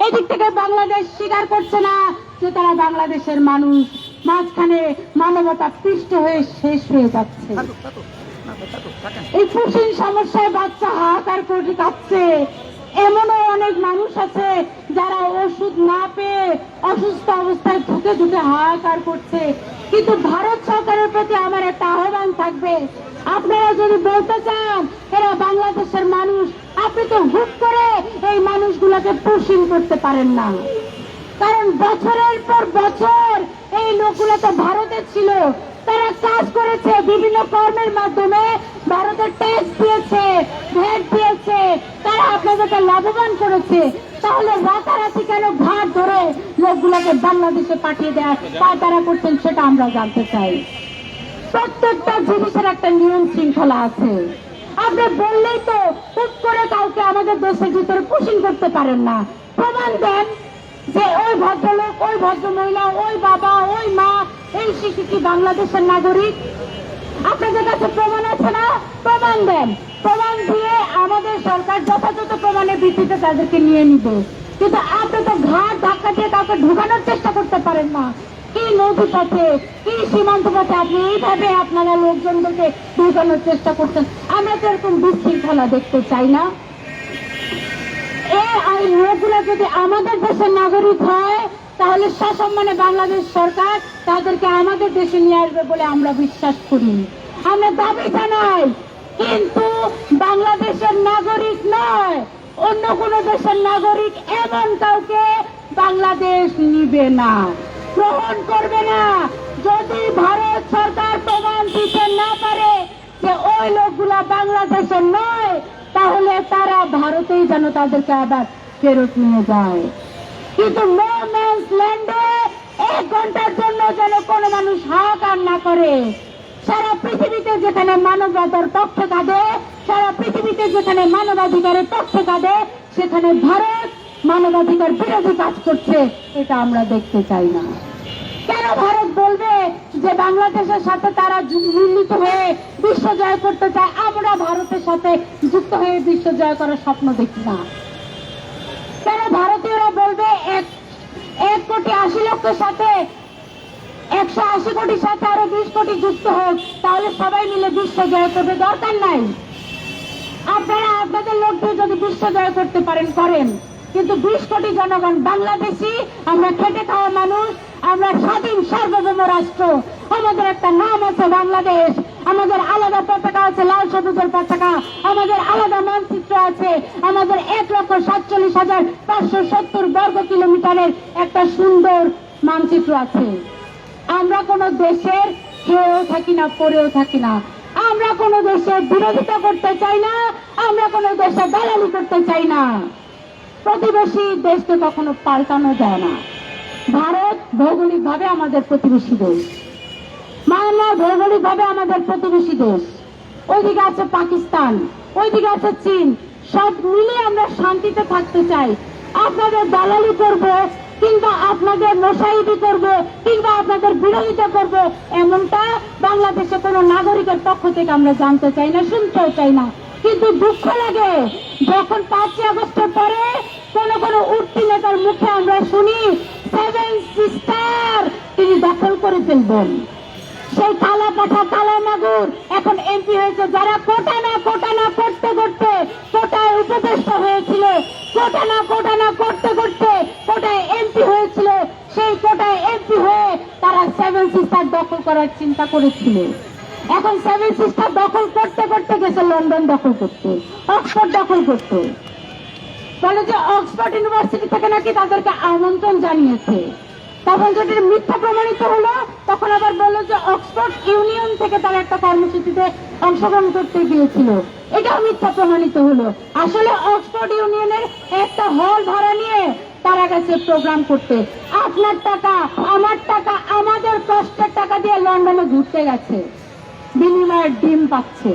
এদিক থেকে বাংলাদেশ স্বীকার করছে না যে তারা বাংলাদেশের মানুষ। মাঝখানে মানবতা পৃষ্ঠ হয়ে শেষ হয়ে যাচ্ছে। এই পুষ্টির সমস্যায় বাচ্চা হাহাকার করে কাঁদছে। এমনও অনেক মানুষ আছে যারা ওষুধ না পেয়ে অসুস্থ অবস্থায় ধুকে ধুকে হাহাকার করছে। কিন্তু ভারত সরকারের প্রতি আমার একটা আহ্বান থাকবে, আপনারা যদি বলতে চান এরা বাংলাদেশের মানুষ, আপনি তো হুট করে এই মানুষগুলোকে পুষিং করতে পারেন না। কারণ বছরের পর বছর এই লোকগুলো তো ভারতে ছিল, তারা কাজ করেছে বিভিন্ন কর্মের মাধ্যমে, ভারতের ট্যাক্স দিয়েছে, ভ্যাট দিয়েছে, তারা আপনাদেরকে লাভবান করেছে। তাহলে রাতারাতি কেন ঘাট ধরে লোকগুলোকে বাংলাদেশে পাঠিয়ে দেয় তারা করছেন সেটা আমরা জানতে চাই। প্রত্যেকটা জিনিসের একটা নিয়ম শৃঙ্খলা আছে। আপনি বললেই তো হুট করে কাউকে আমাদের দেশের ভিতরে পুষিং করতে পারেন না। প্রমাণ দেন যে ওই ভদ্রলোক, ওই ভদ্রমহিলা, ওই বাবা, ওই মা, এই শিশু কি বাংলাদেশের নাগরিক? আপনাদের কাছে প্রমাণ আছে না? প্রমাণ দেন। প্রমাণ দিয়ে আমাদের সরকার যথাযথ প্রমাণের ভিত্তিতে তাদেরকে নিয়ে নিবে। কিন্তু আপনি তো ঘাট ধাক্কা দিয়ে কাউকে ঢুকানোর চেষ্টা করতে পারেন না। কি নদী পথে, কি সীমান্ত পথে আপনি এইভাবে আপনারা লোকজনদেরকে ঢুকানোর চেষ্টা করছেন? আমরা তো এরকম বিশৃঙ্খলা দেখতে চাই না। এই লোকগুলো যদি আমাদের দেশের নাগরিক হয় তাহলে সসম্মানে বাংলাদেশ সরকার তাদেরকে আমাদের দেশে নিয়ে আসবে বলে আমরা বিশ্বাস করি। আমরা দাবি জানাই, কিন্তু বাংলাদেশের নাগরিক নয়, অন্য কোন দেশের নাগরিক এমন কাউকে বাংলাদেশ নিবে না, গ্রহণ করবে না। যদি ভারত সরকার প্রমাণ দিতে না পারে যে ওই লোকগুলা বাংলাদেশের নয়, তাহলে তারা ভারতেই যেন তাদেরকে আবার ফেরত নিয়ে যায়। কিন্তু নো ম্যানস ল্যান্ডে 1 ঘন্টার জন্য যেন কোনো মানুষ হাহাকার না করে। সারা পৃথিবীতে যেখানে মানবতার পক্ষে কাঁদে, সারা পৃথিবীতে যেখানে মানবাধিকারের পক্ষে কাঁদে, সেখানে ভারত মানবাধিকার বিরোধী কাজ করছে, এটা আমরা দেখতে চাই না। কেন ভারত বলবে যে বাংলাদেশের সাথে তারা মিলিত হয়ে বিশ্ব জয় করতে চায়? আমরা ভারতের সাথে যুক্ত হয়ে বিশ্ব জয় করার স্বপ্ন দেখি না। কেন ভারতীয়রা বলবে 1,80,00,000 সাথে 180 কোটির সাথে আরো 20 কোটি যুক্ত হোক, তাহলে সবাই মিলে বিশ্ব জয় করবে? দরকার নাই। আপনারা আপনাদের লোক দিয়ে যদি বিশ্ব জয় করতে পারেন করেন, কিন্তু 20 কোটি জনগণ বাংলাদেশি, আমরা খেটে খাওয়া মানুষ, আমরা স্বাধীন সার্বভৌম রাষ্ট্র, আমাদের একটা নাম আছে বাংলাদেশ, আমাদের আলাদা পতাকা আছে, লাল সবুজের পতাকা, আমাদের আলাদা মানচিত্র আছে, আমাদের 1,47,570 বর্গ কিলোমিটারের একটা সুন্দর মানচিত্র আছে। আমরা কোন দেশের খেয়েও থাকি না, পরেও থাকি না। আমরা কোন দেশের বিরোধিতা করতে চাই না, আমরা কোন দেশে দালালি করতে চাই না। প্রতিবেশী দেশকে কখনো পাল্টানো যায় না। ভারত ভৌগোলিকভাবে আমাদের প্রতিবেশী দেশ, মায়ানমার ভৌগোলিকভাবে আমাদের প্রতিবেশী দেশ, ওইদিকে আছে পাকিস্তান, ওইদিকে আছে চীন, সব মিলিয়ে আমরা শান্তিতে থাকতে চাই। আপনাদের দালালি করব কিংবা আপনাদের মোসাইদি করব কিংবা আপনাদের বিরোধিতা করব, এমনটা বাংলাদেশে কোনো নাগরিকের পক্ষ থেকে আমরা জানতে চাই না, শুনতেও চাই না। কিন্তু দুঃখ লাগে যখন 5ই আগস্টের পরে কোন উঠতি নেতার মুখে আমরা শুনি 7 সিস্টার তিনি দখল করে ফেলবেন। সেই কালা পাঠা, কালা মাগুর এখন এমপি হয়েছে, যারা কোটা না করতে করতে কোটায় উপদেষ্টা হয়েছিল, কোটা না করতে করতে কোটায় এমপি হয়েছিল, সেই কোটায় এমপি হয়ে তারা 7 সিস্টার দখল করার চিন্তা করেছিল। এখন 7 সিস্টার দখল করতে করতে গেছে লন্ডন দখল করতে, অক্সফোর্ড দখল করতে। বলে যে অক্সফোর্ড ইউনিভার্সিটি থেকে নাকি তাদেরকে আমন্ত্রণ জানিয়েছে। তখন যদি মিথ্যা প্রমাণিত হলো, তখন আবার বললো যে অক্সফোর্ড ইউনিয়ন থেকে তারা একটা কর্মসূচিতে অংশগ্রহণ করতে গিয়েছিল, এটাও মিথ্যা প্রমাণিত হলো। আসলে অক্সফোর্ড ইউনিয়নের একটা হল ভাড়া নিয়ে তারা গেছে প্রোগ্রাম করতে। আপনার টাকা, আমার টাকা, আমাদের কষ্টের টাকা দিয়ে লন্ডনে ঘুরতে গেছে, বিনিময়ের ডিম পাচ্ছে,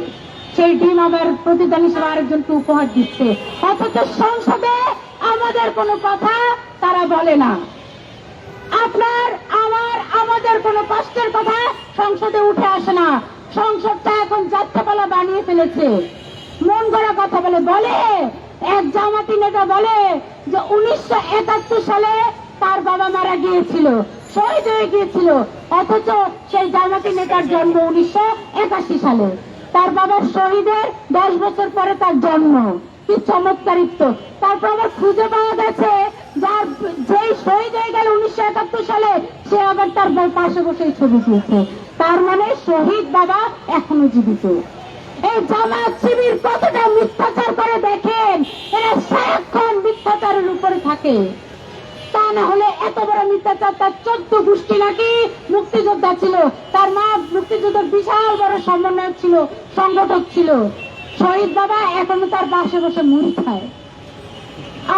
সেই ডিম আবার প্রতিদান হিসেবে আরেকজনকে উপহার দিচ্ছে। অথচ সংসদে আমাদের কোনো কথা তারা বলে না। আপনার, আমার, আমাদের কোনো কষ্টের কথা সংসদে উঠে আসে না। সংসদটা এখন যাত্রাপালা বানিয়ে ফেলেছে। মন গড়া কথা বলে বলে এক জামাতি নেতা বলে যে 1971 সালে তার বাবা মারা গিয়েছিল, শহীদ হয়ে গিয়েছিল, অথচ সেই জামাতি নেতার জন্ম 1981 সালে। তার বাবার শহীদের 10 বছর পরে তার জন্ম। কি চমৎকারিত্ব! তারপর আমার খুঁজে পাওয়া গেছে যার যেই শহীদ হয়ে গেল 1971 সালে, সে আবার তার পাশে বসে ছবি তুলছে। তার মানে শহীদ বাবা এখনো জীবিত। এই জামাত শিবির কতটা মিথ্যাচার করে দেখেন, এরা সারাক্ষণ মিথ্যাচারের উপরে থাকে। তা না হলে এত বড় মিথ্যাচার, তার 14 গোষ্ঠী নাকি মুক্তিযোদ্ধা ছিল, তার মা মুক্তিযুদ্ধের বিশাল বড় সমন্বয়ক ছিল, সংগঠক ছিল। শহীদ বাবা এখনো তার পাশে বসে মুড়ি খায়।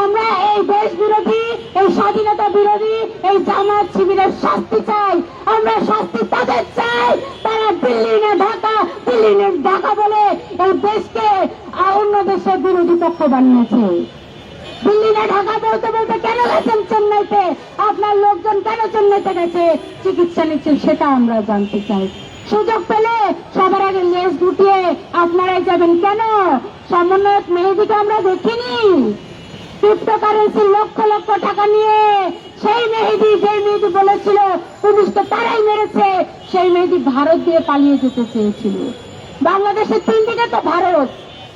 আমরা এই দেশ বিরোধী, এই স্বাধীনতা বিরোধী এই জামাত শিবিরের শাস্তি চাই। আমরা শাস্তি তাদের চাই তারা দিল্লি না ঢাকা, দিল্লি না ঢাকা বলে এই দেশকে অন্য দেশের বিরোধী পক্ষ বানিয়েছে। দিল্লি না ঢাকা বলতে বলতে কেন গেছেন চেন্নাইতে? আপনার লোকজন কেন চেন্নাইতে গেছে চিকিৎসা নিচ্ছেন সেটা আমরা জানতে চাই। সুযোগ পেলে সবার আগে লেজ গুটিয়ে আপনারাই যাবেন কেন? সমন্বয়ক মেহেদীকে আমরা দেখিনি? ক্রিপ্টোকারেন্সি লক্ষ লক্ষ টাকা নিয়ে সেই মেহেদী, যেই মেহেদী বলেছিল পুলিশকে তারাই মেরেছে, সেই মেহেদী ভারত দিয়ে পালিয়ে যেতে চেয়েছিল। বাংলাদেশের 3 দিকে তো ভারত,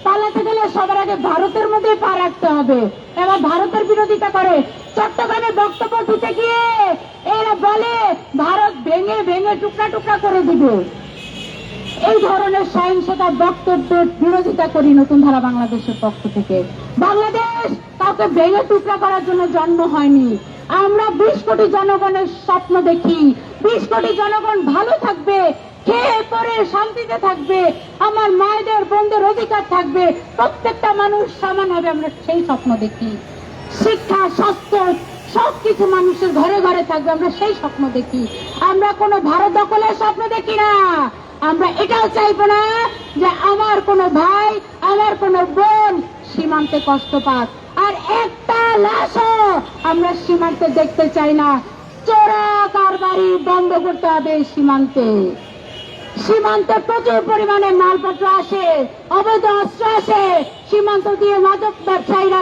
পালাতে গেলে সবার আগে ভারতের মধ্যে পা রাখতে হবে। এবার ভারতের বিরোধিতা করে। চট্টগ্রামে বক্তব্য দিতে গিয়ে এরা বলে ভারত ভেঙে ভেঙে টুকরা টুকরা করে দিবে। এই ধরনের সহিংসতা বক্তব্যের বিরোধিতা করি নতুন ধারা বাংলাদেশের পক্ষ থেকে। বাংলাদেশ কাউকে ভেঙে টুকরা করার জন্য জন্ম হয়নি। আমরা 20 কোটি জনগণের স্বপ্ন দেখি। 20 কোটি জনগণ ভালো থাকবে, খেয়ে পরে শান্তিতে থাকবে, আমার মায়েদের বোনদের অধিকার থাকবে, প্রত্যেকটা মানুষ সমান হবে, আমরা সেই স্বপ্ন দেখি। শিক্ষা, স্বাস্থ্য সবকিছু মানুষের ঘরে ঘরে থাকবে, আমরা সেই স্বপ্ন দেখি। আমরা কোনো ভারত দখলের স্বপ্ন দেখি না। আমরা এটাও চাইবো না যে আমার কোনো ভাই, আমার কোনো বোন সীমান্তে কষ্ট পাক। আর একটা লাশও আমরা সীমান্তে দেখতে চাই না। চোরা কারবারি বন্ধ করতে হবে সীমান্তে। সীমান্তে প্রচুর পরিমাণে মালপত্র আসে, অবৈধ অস্ত্র আসে, সীমান্ত দিয়ে মাদক ব্যবসায়ীরা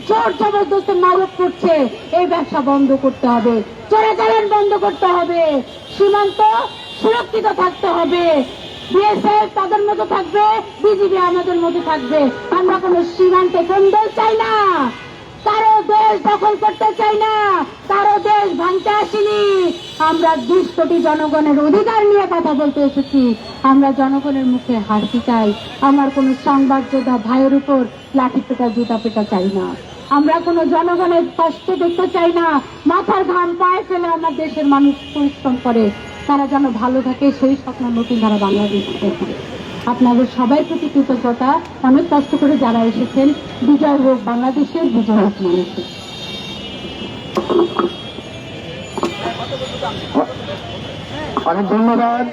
জোর জবরদস্তি মাদক করছে। এই ব্যবসা বন্ধ করতে হবে, চোরাচালান বন্ধ করতে হবে, সীমান্ত সুরক্ষিত থাকতে হবে। বিএসএফ তাদের মতো থাকবে, বিজিবি আমাদের মতো থাকবে। আমরা কোনো সীমান্তে কোন্দল চাই না, কারো দেশ দখল করতে চাই না, কারো দেশ ভাঙতে আসিনি। আমরা 20 কোটি জনগণের অধিকার নিয়ে কথা বলতে এসেছি। আমরা জনগণের মুখে হাসি চাই। আমার কোন সংবাদ যোদ্ধা ভাইয়ের উপর লাঠি পেটা জুতা পেটা চাই না। আমরা কোন জনগণের কষ্ট দেখতে চাই না। মাথার ঘাম পায়ে ফেলে আমার দেশের মানুষ পরিশ্রম করে, তারা যেন ভালো থাকে, সেই স্বপ্ন নতুন ধারা বাংলাদেশ দেখে। আপনাদের সবাই প্রতি কৃতজ্ঞতা। অনেক কষ্ট করে যারা এসেছেন। বিজয় হোক বাংলাদেশের, বিজয় হোক মানুষের। অনেক ধন্যবাদ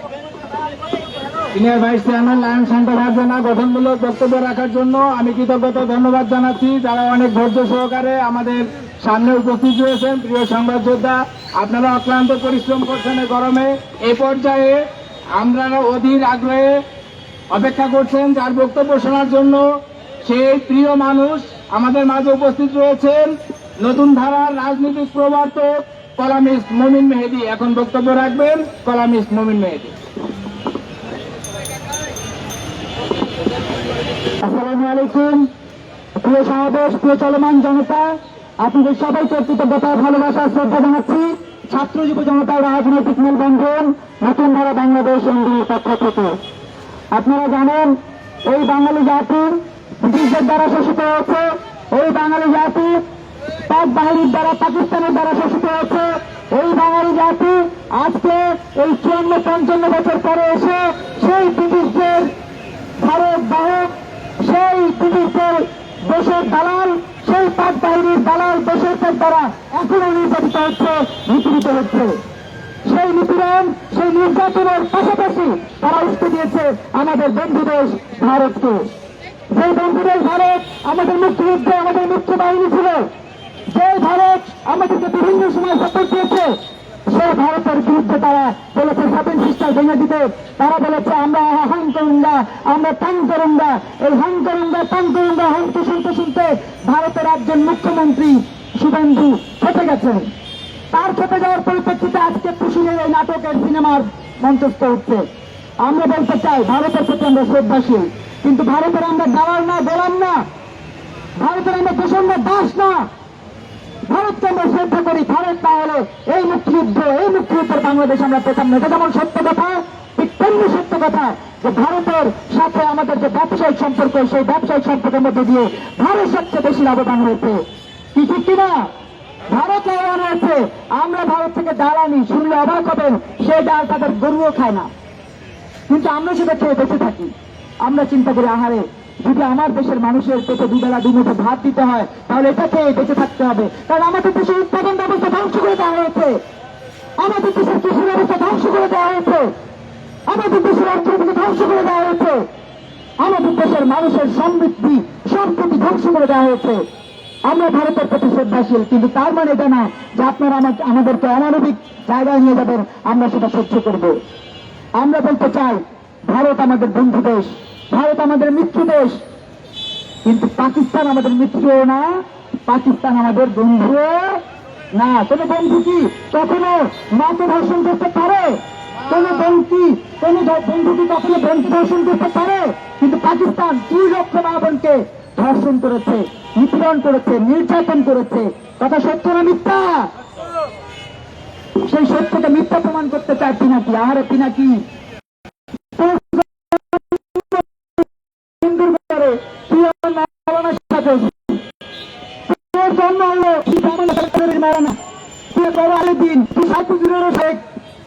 সিনিয়র ভাইস চেয়ারম্যান লায়ন শান্ত ভার্জনা গঠনমূলক বক্তব্য রাখার জন্য। আমি কৃতজ্ঞতা ধন্যবাদ জানাচ্ছি যারা অনেক ধৈর্য সহকারে আমাদের সামনে উপস্থিত রয়েছেন। প্রিয় সংবাদ যোদ্ধা, আপনারা অক্লান্ত পরিশ্রম করছেন এই গরমে। এই পর্যায়ে আমরা অধীর আগ্রহে অপেক্ষা করছেন যার বক্তব্য শোনার জন্য। সেই প্রিয় মানুষ আমাদের মাঝে উপস্থিত রয়েছেন, নতুন ধারার রাজনৈতিক প্রবর্তক কলামিস্ট মমিন মেহেদী। এখন বক্তব্য রাখবেন কলামিস্ট মমিন মেহেদী। আসসালামু আলাইকুম। প্রিয় সমাবেশ, প্রিয় চলমান জনতা, আপনাদের সবাইকে কৃতজ্ঞতা, ভালোবাসা, শ্রদ্ধা জানাচ্ছি। ছাত্র যুব জনতার রাজনৈতিক মেলবন্ধন নতুন ধারা বাংলাদেশ এনডিএর পক্ষ থেকে। আপনারা জানেন এই বাঙালি জাতি ব্রিটিশদের দ্বারা শোষিত হয়েছে। এই বাঙালি জাতি পাক বাহিনীর দ্বারা, পাকিস্তানের দ্বারা শোষিত হয়েছে। এই বাঙালি জাতি আজকে এই 54-55 বছর পরে এসে সেই ব্রিটিশদের ভারত বাহক, সেই ব্রিটিশদের দেশের দালাল, সেই পাক বাহিনীর দালাল দেশের দ্বারা এখনো নির্যাতিত হচ্ছে, নিপীড়িত হচ্ছে। সেই নিপীড়ন, সেই নির্যাতনের পাশাপাশি তারা উস্কে দিয়েছে আমাদের বন্ধু দেশ ভারতকে। যে বন্ধু দেশ ভারত আমাদের মুক্তিযুদ্ধে আমাদের মুখ্য বাহিনী ছিল, যে ভারত আমাদেরকে বিভিন্ন সময় সাপোর্ট দিয়েছে, সে ভারতের বিরুদ্ধে তারা বলেছে সেভেন সিস্টার ভেঙে দিতে। তারা বলেছে আমরা হাং করুঙ্গা, আমরা টাং করুঙ্গা। এই হাং করুঙ্গা টাং করুঙ্গা হংকে শুনতে শুনতে ভারতের একজন মুখ্যমন্ত্রী শুভেন্দু খেপে গেছেন। তার খেপে যাওয়ার পরিপ্রেক্ষিতে আজকে পুশুলের এই নাটকের সিনেমার মঞ্চস্থ হচ্ছে। আমরা বলতে চাই ভারতের প্রতি আমরা শ্রদ্ধাশীল, কিন্তু ভারতের আমরা গাওয়ার না, গোলাম না, ভারতের আমরা প্রসঙ্গ দাস না। ভারতকে আমরা শ্রদ্ধা করি। ভারত না হলে এই মুক্তিযুদ্ধের বাংলাদেশ আমরা পেতাম না। এটা যেমন সত্য কথা, ঠিক তেমনি সত্য কথা যে ভারতের সাথে আমাদের যে ব্যবসায়িক সম্পর্ক, সেই ব্যবসায়িক সম্পর্কের মধ্যে দিয়ে ভারত সবচেয়ে বেশি লাভবান হয়েছে। কি ঠিক কিনা? ভারত লাভবান হয়েছে। আমরা ভারত থেকে ডাল আনি, শুনলে অবাক হবেন, সেই ডাল তাদের গরুও খায় না, কিন্তু আমরা সেটা খেয়ে বেঁচে থাকি। আমরা চিন্তা করি আহারে, যদি আমার দেশের মানুষের পেটে দুবেলা দুমুঠো ভাত দিতে হয় তাহলে এটা খেয়ে বেঁচে থাকতে হবে। কারণ আমাদের দেশের উৎপাদন ব্যবস্থা ধ্বংস করে দেওয়া হয়েছে, আমাদের দেশের কৃষি ব্যবস্থা ধ্বংস করে দেওয়া হয়েছে, আমাদের দেশের অর্থনীতিকে ধ্বংস করে দেওয়া হয়েছে, আমাদের দেশের মানুষের সমৃদ্ধি সম্পত্তি ধ্বংস করে দেওয়া হয়েছে। আমরা ভারতের প্রতি শ্রদ্ধাশীল, কিন্তু তার মানে এটা না যে আপনারা আমাদেরকে অমানবিক জায়গায় নিয়ে যাবেন, আমরা সেটা সহ্য করব। আমরা বলতে চাই ভারত আমাদের বন্ধু দেশ, ভারত আমাদের মিত্র দেশ, কিন্তু পাকিস্তান আমাদের মিত্রও না, পাকিস্তান আমাদের বন্ধুও না। কোন বন্ধু কি কখনো মাকে ধর্ষণ করতে পারে? কোন বন্ধু কি কখনো বন্ধু ধর্ষণ করতে পারে? কিন্তু পাকিস্তান 2 লক্ষ মা বোনকে ধর্ষণ করেছে, নিপীড়ন করেছে, নির্যাতন করেছে। কথা সত্য না মিথ্যা? সেই সত্যকে মিথ্যা প্রমাণ করতে চায় পিনাকি। আহারে পিনাকি, জন্ম হলো মারা না, তুই বড় আলেদিন, তুই সাইকুজুরেরও শেখ,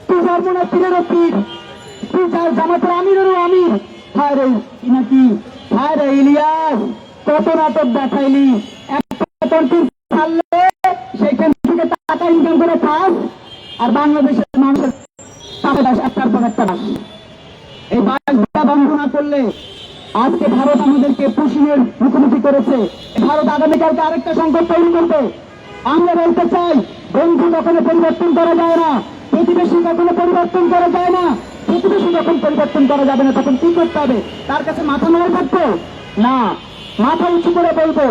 তুই জন্মনা পীরেরও পীর, তুই জামাতের আমিরেরও আমির। হায় রে পিনাকি, হায় রে ইলিয়াস, কত নাটক দেখাইলি। একটা তন্ত্র ছাড়লে সেইখান থেকে টাকা ইনকাম করে খাস, আর বাংলাদেশের মানুষের একটার পর একটা বাস। এই বাসটা বন্ধ না করলে আজকে ভারত আমাদেরকে পুশিনের মুখোমুখি করেছে। ভারত আগামীকালকে আরেকটা সংকট তৈরি করবে। আমরা বলতে চাই বন্ধু কখনো পরিবর্তন করা যায় না, প্রতিবেশী কখনো পরিবর্তন করা যায় না। প্রতিবেশী যখন পরিবর্তন করা যাবে না তখন কি করতে হবে? তার কাছে মাথা নড়ে থাকবো না, মাথা উঁচু করে বলবো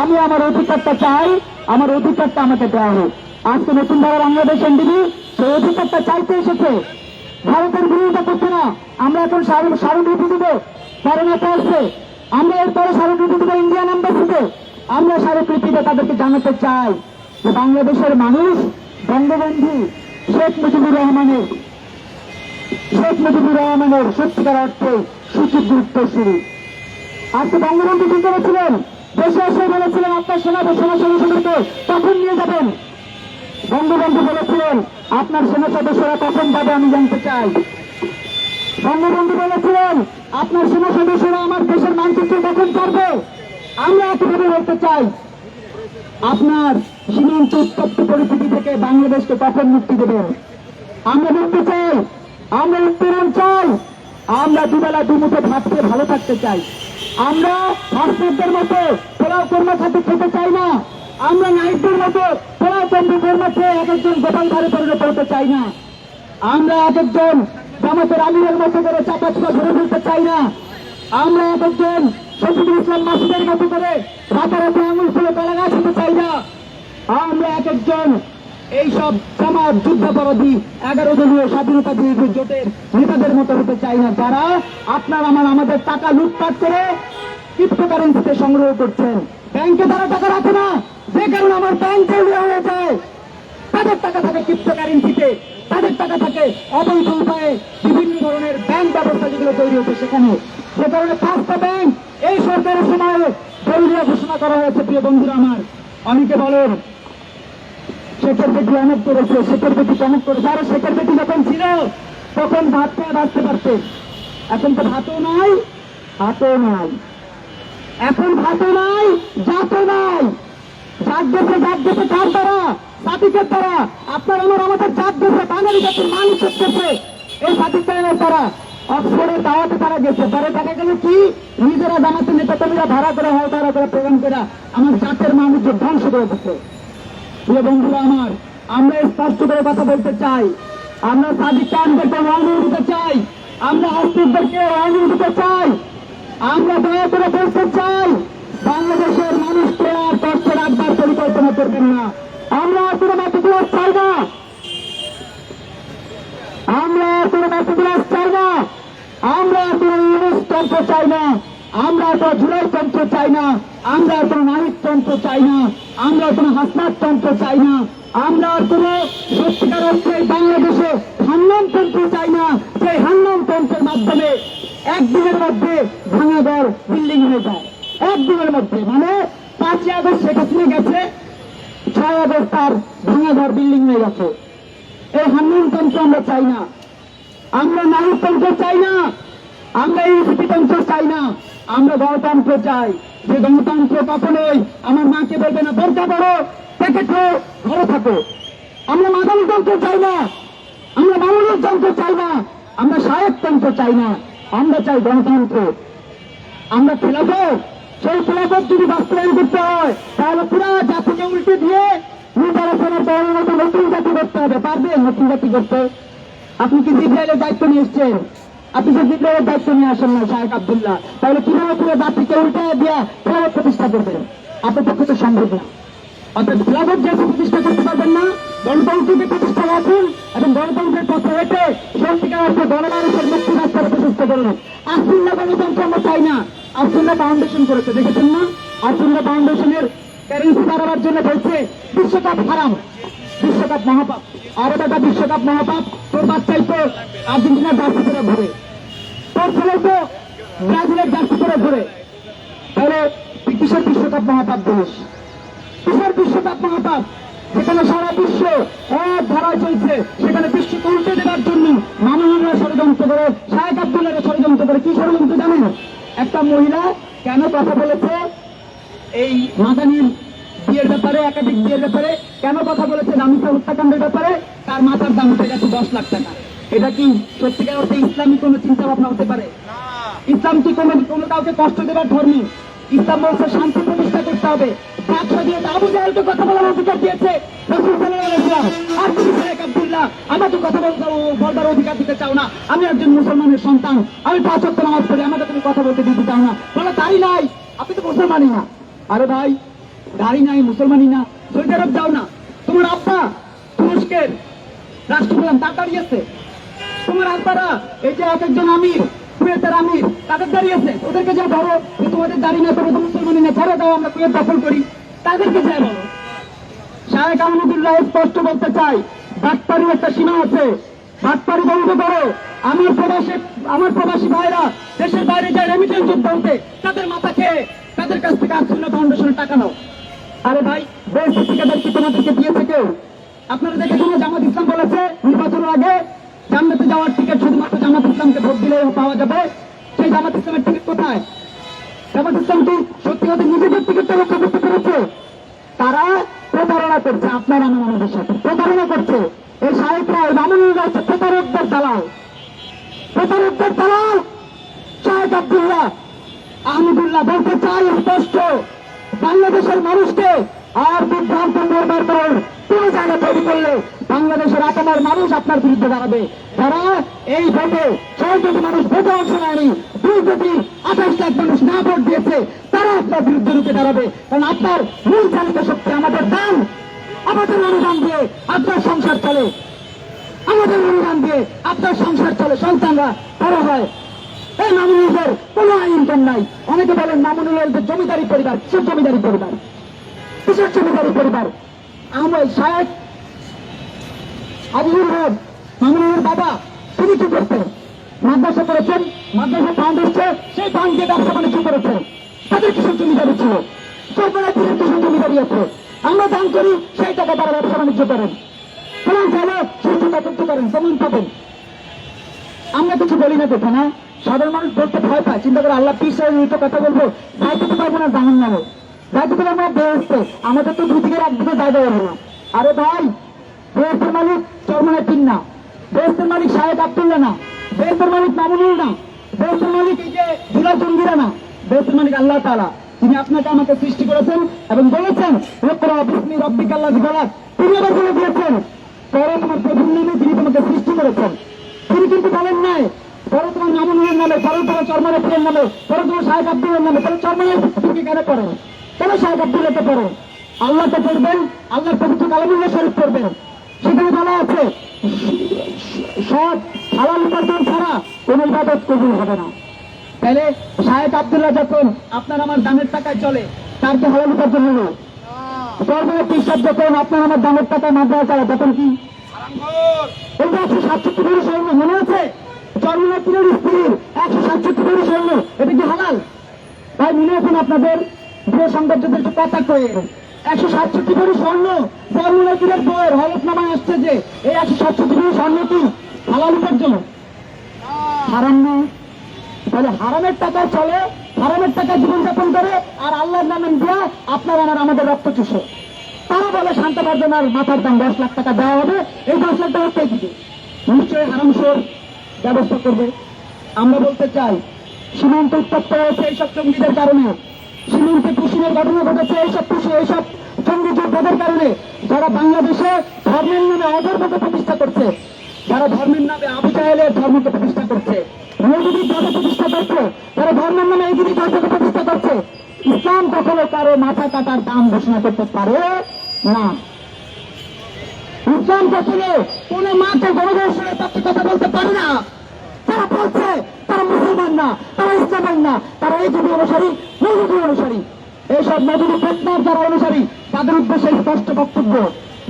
আমি আমার অধিকারটা চাই, আমার অধিকারটা আমাকে দেওয়া হোক। আজকে নতুন ধারা বাংলাদেশ এনডিবি সেই অধিকারটা চাইতে এসেছে, ভারতের বিরোধিতা করছে না। আমরা এখন স্মারকলিপি দেবো ফরেনাতে আসছে, আমরা এরপরে স্মারকলিপি দেবো ইন্ডিয়ান এম্বাসিতে। আমরা স্মারকলিপিতে তাদেরকে জানাতে চাই যে বাংলাদেশের মানুষ বঙ্গবন্ধু শেখ মুজিবুর রহমানের সত্যিকার অর্থে সুযোগ্য উত্তরসূরি। আজকে বঙ্গবন্ধু কি করেছিলেন? দেশে এসে বলেছিলেন আপনার সেনা সদস্যদেরকে কখন নিয়ে যাবেন। বঙ্গবন্ধু বলেছিলেন আপনার সেনা সদস্যরা কখন যাবে আমি জানতে চাই। বঙ্গবন্ধু বলেছিলেন আপনার সেনা সদস্যরা আমার দেশের মানচিত্র কখন করবে। আমরা একইভাবে বলতে চাই আপনার সীমান্ত উত্তপ্ত পরিস্থিতি থেকে বাংলাদেশকে কখন মুক্তি দেবেন। আমরা বলতে চাই, আমরা উত্তরণ চাই, আমরা দুবেলা দুমুঠো ভাত খেয়ে ভালো থাকতে চাই। আমরা হাসপাতালের মতো পোলাও কর্মা খাতে খেতে চাই না, আমরা নাইটদের মতো পোলাও কর্মা খেয়ে এক একজন গোপাল ধারে পরিণত হতে চাই না। আমরা এক একজন জামাতের আমিরের মতো করে চাপা চুপা ধরে ফেলতে চাই না। আমরা এক একজন শফিকুল ইসলাম মাসুদের মতো করে রাতারাতি আঙুল ফুলে কলা গাছ হতে চাই না। আমরা এক একজন এইসব জামাত যুদ্ধাপরাধী 11 দলীয় স্বাধীনতা বিরোধী জোটের নেতাদের মতো হতে চাই না, যারা আপনার আমাদের টাকা লুটপাট করে ক্রিপ্টোকারেন্সিতে সংগ্রহ করছেন। ব্যাংকে তারা টাকা রাখে না, যে কারণে আমার ব্যাংক হয়ে যায়। তাদের টাকা থাকে ক্রিপ্টোকারেন্সিতে, তাদের টাকা থাকে অবৈধ উপায়ে বিভিন্ন ধরনের ব্যাংক ব্যবস্থা যেগুলো তৈরি হচ্ছে সেখানে। যে কারণে 5টা ব্যাংক এই সরকারের সময়ে জরুরিয়া ঘোষণা করা হয়েছে। প্রিয় বন্ধুরা আমার, অনেকে বলেন শেখের বেটি অনেক করেছে, শেখের বেটি অনেক করেছে। আরে শেখের বেটি যখন ছিল তখন ভাত খেয়ে বাঁচতে পারছে, এখন তো ভাতও নাই, হাতও নাই। এখন ভাতও নাই, জাতও নাই। জাত দেশে কার দ্বারা? সাদিকের দ্বারা। আপনার আমাদের জাত দেশে বাঙালি জাতির মানুষ করছে এই পাকিস্তানের দ্বারা। অক্সফোর্ডের দাওয়াতে তারা গেছে, পরে দেখা গেল কি নিজেরা জামাতের নেতাকর্মীরা ভাড়া করে প্রোগ্রাম করে আমার জাতের মানুষকে ধ্বংস করে দিচ্ছে। প্রিয় বন্ধুরা আমার, আমরা স্পষ্ট করে কথা বলতে চাই, আমরা সাদিক খানদেরকে ওয়ার্নিং দিতে চাই, আমরা আসিফদেরকে ওয়ার্নিং দিতে চাই, আমরা দয়া করে বলতে চাই বাংলাদেশের মানুষকে আর কষ্ট রাখবার পরিকল্পনা করবেন না। আমরা আর কোনো ম্যাটিকুলাস চাই না, আমরা আর কোনো ম্যাটিকুলাস চাই না, আমরা আর কোনো ইউনিস তন্ত্র চাই না, আমরা আর কোনো জুলাই তন্ত্র চাই না, আমরা আর কোনো নাহিদ তন্ত্র চাই না, আমরা আর কোনো হাসনাত তন্ত্র চাই না, আমরা আর কোনো সত্যিকার অর্থে বাংলাদেশে হান্নান তন্ত্র চাই না, সেই হান্নান তন্ত্রের মাধ্যমে একদিনের মধ্যে ভাঙাঘর বিল্ডিং হয়ে যায়। একদিনের মধ্যে, মানে 5ই আগস্ট শেখ হাসিনা গেছে, 6 আগস্ট তার ভাঙাঘর বিল্ডিং হয়ে গেছে। এই হান্নান তন্ত্র আমরা চাই না, আমরা নাহিদ তন্ত্র চাই না, আমরা ইউসিপি তন্ত্র চাই না, আমরা গণতন্ত্র চাই। যে গণতন্ত্র কখনোই আমার মাকে বলবে না বোরকা পড়ো, প্যাকেট ঘরে থাকো। আমরা মাদানী তন্ত্র চাই না, আমরা মামুনের তন্ত্র চাই না, আমরা সাহেবতন্ত্র চাই না, আমরা চাই গণতন্ত্র। আমরা খেলাফত, সেই খেলাফত যদি বাস্তবায়ন করতে হয় তাহলে পুরা জাতিকে উল্টে দিয়ে নির্বাচনের দলের মতো নতুন জাতি করতে হবে। পারবেন নতুন জাতি করতে? আপনি কি জিব্রাইলের দায়িত্ব নিয়ে এসছেন? আপনি যে জিব্রাইলের দায়িত্ব নিয়ে আসেন না শাহেখ আব্দুল্লাহ, তাহলে কিভাবে পুরো জাতিকে উল্টে দিয়ে খেলাফত প্রতিষ্ঠা করবেন? আপনার পক্ষে তো সম্ভব না। অর্থাৎ খেলাফত যেহেতু প্রতিষ্ঠা করতে পারবেন না, গণতন্ত্রকে প্রতিষ্ঠা রাখুন এবং গণতন্ত্রের পথে হেঁটে সত্যিকার অর্থে গণমানুষের মুক্তি রাস্তার প্রতিষ্ঠা করুন। আসুল্লাহ গণতন্ত্র আমরা চাই না। আসুল্লাহ ফাউন্ডেশন করেছে, দেখেছেন না? আসুল্লাহ ফাউন্ডেশনের কারেন্সি বাড়াবার জন্য বলছে বিশ্বকাপ হারাম, বিশ্বকাপ মহাপাপ। আরে দাদা, বিশ্বকাপ মহাপাপ, তোর বাচ্চাই তো আর্জেন্টিনার জার্সি করে ঘুরে, তোর ছেলে তো ব্রাজিলের জার্সি করে ঘুরে, তাহলে তুই কিসের বিশ্বকাপ মহাপাপ বলিস? কিসের বিশ্বকাপ মহাপাপ? যেখানে সারা বিশ্ব এক ধারায় চলছে, সেখানে বিশ্বকে উল্টে দেওয়ার জন্য মামুনুলরা ষড়যন্ত্র করে, শাহেখ আব্দুল্লাহরা ষড়যন্ত্র করে। কি ষড়যন্ত্র জানেন? একটা মহিলা কেন কথা বলেছে এই মাদানির বিয়ের ব্যাপারে, একাধিক বিয়ের ব্যাপারে কেন কথা বলেছে, নামিসা হত্যাকাণ্ডের ব্যাপারে, তার মাথার দাম উঠে গেছে 10 লাখ টাকা। এটা কি সত্যিকার অর্থে ইসলামী কোনো চিন্তা ভাবনা হতে পারে? ইসলাম কি কোনো কাউকে কষ্ট দেবার ধর্ম? ইসলাম বলছে শান্তি প্রতিষ্ঠা করতে হবে। বাদশা দিয়ে আবু জাহেলকে কথা বলার অধিকার দিয়েছে রাসূল সাল্লাল্লাহু আলাইহি ওয়াসাল্লাম। আর তুমি শাহেখ আব্দুল্লাহ আমাকে কথা বলবার অধিকার দিতে চাও না? আমি একজন মুসলমানের সন্তান, আমি 5 ওয়াক্ত নামাজ পড়ি, আমাকে তুমি কথা বলতে দিতে চাও না? বলো দাড়ি নাই, আপনি তো মুসলমানই না। আরে ভাই, দাড়ি নাই, মুসলমানই না, সৌদি আরব যাও না। তোমার আব্বা তুরস্কের রাষ্ট্রপ্রধান, তার দাঁড়িয়েছে। তোমার আব্বারা এই যে এক একজন আমির, কুয়েতের আমির, তাদের দাঁড়িয়েছে। ওদেরকে যা ধরো যে তোমাদের দাড়ি না, তোমরা তো মুসলমানই না, ছেড়ে দাও, আমরা কুয়েত দখল করি, তাদেরকে যাই বলো। শাহেখ আহমদুল্লাহ স্পষ্ট বলতে চাই, বাটপাড়ির একটা সীমা আছে, বাটপাড়ি বন্ধ করো। আমার প্রবাসী ভাইরা দেশের বাইরে যায় রেমিটেন্স যুদ্ধ হতে, তাদের মাথা খেয়ে তাদের কাছ থেকে আসুল্লাহ ফাউন্ডেশনের টাকা নাও। আরে ভাই, বেশ ঠিকাদার কি তোমাদেরকে দিয়েছে কেউ? আপনারা দেখেছেন জামাত ইসলাম বলেছে নির্বাচনের আগে জান্নাতে যাওয়ার টিকিট শুধুমাত্র জামাত ইসলামকে ভোট দিলে পাওয়া যাবে। সেই জামাত ইসলামের টিকিট কোথায়? জামাত ইসলাম কি সত্যি ওদের নিজেদের টিকিটটা রক্ষা করতে পেরেছে? তারা প্রতারণা করছে, আপনার আমাদের সাথে প্রতারণা করছে। এই শাহেকরা, এই মামুনুলরা হচ্ছে প্রতারকদের দালাল, প্রতারকদের দালাল। শাহেখ আব্দুল্লাহ আহমদুল্লাহ বলতে চাই স্পষ্ট, বাংলাদেশের মানুষকে আর বিভ্রান্ত করবার কারণ কোন জায়গা তৈরি করলে বাংলাদেশের আপামার মানুষ আপনার বিরুদ্ধে দাঁড়াবে। যারা এই ভোটে 6 কোটি মানুষ ভোটে অংশ নেয়নি, 2 কোটি 28 লাখ মানুষ না ভোট দিয়েছে, তারা আপনার বিরুদ্ধে রুখে দাঁড়াবে। কারণ আপনার মূল চালিত শক্তি আমাদের দান, আমাদের অনুদান দিয়ে আপনার সংসার চলে, আমাদের অনুদান দিয়ে আপনার সংসার চলে, সন্তানরা বড় হয়। এই মামুনুলদের কোন ইনকাম নাই। অনেকে বলেন মামুনুলের জমিদারি পরিবার। কিসের জমিদারি পরিবার? কিসের জমিদারি পরিবার? আহমদ শাহেখ আজিজুল হক মামুনুলের বাবা, তিনি কি করতেন? মাদ্রাসা করেছেন, মাদ্রাসা ফান্ড হচ্ছে, সেই ফান্ড দিয়ে ব্যবসা বাণিজ্য করেছেন। তাদের কিসের জমিদারি ছিল? সরকারের কিসের জমিদারি আছে? আমরা দান করি, সেই টাকা তারা ব্যবসা বাণিজ্য করেন। প্রমাণ চাইলে সুস্থতা করতে পারেন, প্রমাণ পাবেন। আমরা কিছু বলি না দেখে না, সাধারণ মানুষ বলতে ভয় পায়, চিন্তা করে আল্লাহ পিস তো কথা বলবো, দায়িত্ব পারবো না, জাহান নামে দায়িত্ব পেলে আমরা বেরোতে, আমাদের তো 2 থেকে 1 দিকে জায়গা হলো না। আরে ভাই, বেহেস্তের মালিক চরমনের টিন না, বেহেস্তের মালিক শাহেখ আব্দুল্লাহ না, বেহেস্তের মালিক মামুনুল না, বেহেস্তের মালিক এই যে দুলা জঙ্গিরা না, বেহেস্তের মালিক আল্লাহ তাআলা। তিনি আপনাকে আমাকে সৃষ্টি করেছেন এবং বলেছেন ইকরা বিসমি রাব্বিকাল্লাযী খালাক, তিনি আবার বলে দিয়েছেন পরে তোমার প্রভুর নামে যিনি তোমাকে সৃষ্টি করেছেন। তিনি কিন্তু বলেন নাই পরে তোমার মামুনের নামে, পরে তোমার চরমানের নামে, পরে তোমার শাহেখ আব্দুলের নামে। তাহলে চরমানের তুমি কেন পড়েন? কেন শাহেখ আব্দুল্লাহকে পড়েন? আল্লাহকে পড়বেন, আল্লাহর পবিত্র কালামুল্লাহ শরীফ পড়বেন। সেখানে বলা আছে সব হালাল উপার্জন ছাড়া কোন ইবাদত কবুল হবে না। তাহলে শাহেখ আব্দুল্লাহ যখন আপনার আমার দানের টাকায় চলে, তার কি হালাল উপার্জন হলো? চরমানের পিসাব যখন আপনার আমার দানের টাকায় মাদ্রাসা চালায়, তখন কি? এই 167 ভরি স্বর্ণ মনে আছে? চরমানের পীরের স্ত্রীর 167 ভরি স্বর্ণ, এটা কি হালাল? তাই মনে আছেন আপনাদের প্রিয় সংবাদদের একটু কথা কয়ে 167 ভরি স্বর্ণ চরমানের পীরের বইয়ের হলফনামায় আসছে যে এই 167 ভরি স্বর্ণ কি হালাল উপার্জন? হারাম না? তাহলে হারামের টাকা চলে, হারামের টাকা জীবনযাপন করে, আর আল্লাহর নামে দিয়া আপনার আমাদের রক্ত চুষে। তারা বলে শান্ত বর্জনার মাথার দাম 10 লাখ টাকা দেওয়া হবে, এই 10 লাখ টাকা কে দিবে? নিশ্চয়ই হারামশোর ব্যবস্থা করবে। আমরা বলতে চাই সীমান্ত উত্তপ্ত হয়েছে এইসব জঙ্গিদের কারণে, সীমান্তে পুশিনের ঘটনা ঘটেছে এইসব জঙ্গি যোদ্ধাদের কারণে, যারা বাংলাদেশে ধর্মের নামে অধর্মকে প্রতিষ্ঠা করছে, যারা ধর্মের নামে আবু জাহেলের ধর্মকে প্রতিষ্ঠা করছে, মৌলবীর ধর্ম প্রতিষ্ঠা করছে, যারা ধর্মের নামে এই দুটি ধর্মকে প্রতিষ্ঠা করছে। ইসলাম কখনো কারো মাথা কাটার দাম ঘোষণা করতে পারে না। ইসলাম কখনো কোন মাকে গণধর্ষণের পক্ষে কথা বলতে পারে না। তারা বলছে তারা মুসলমান না, তারা ইসলামের না, তারা এই যুগের অনুসারী, মৌলবীর অনুসারী। এইসব নবীর ফেতনার যারা অনুসারী, তাদের উদ্দেশ্যে স্পষ্ট বক্তব্য।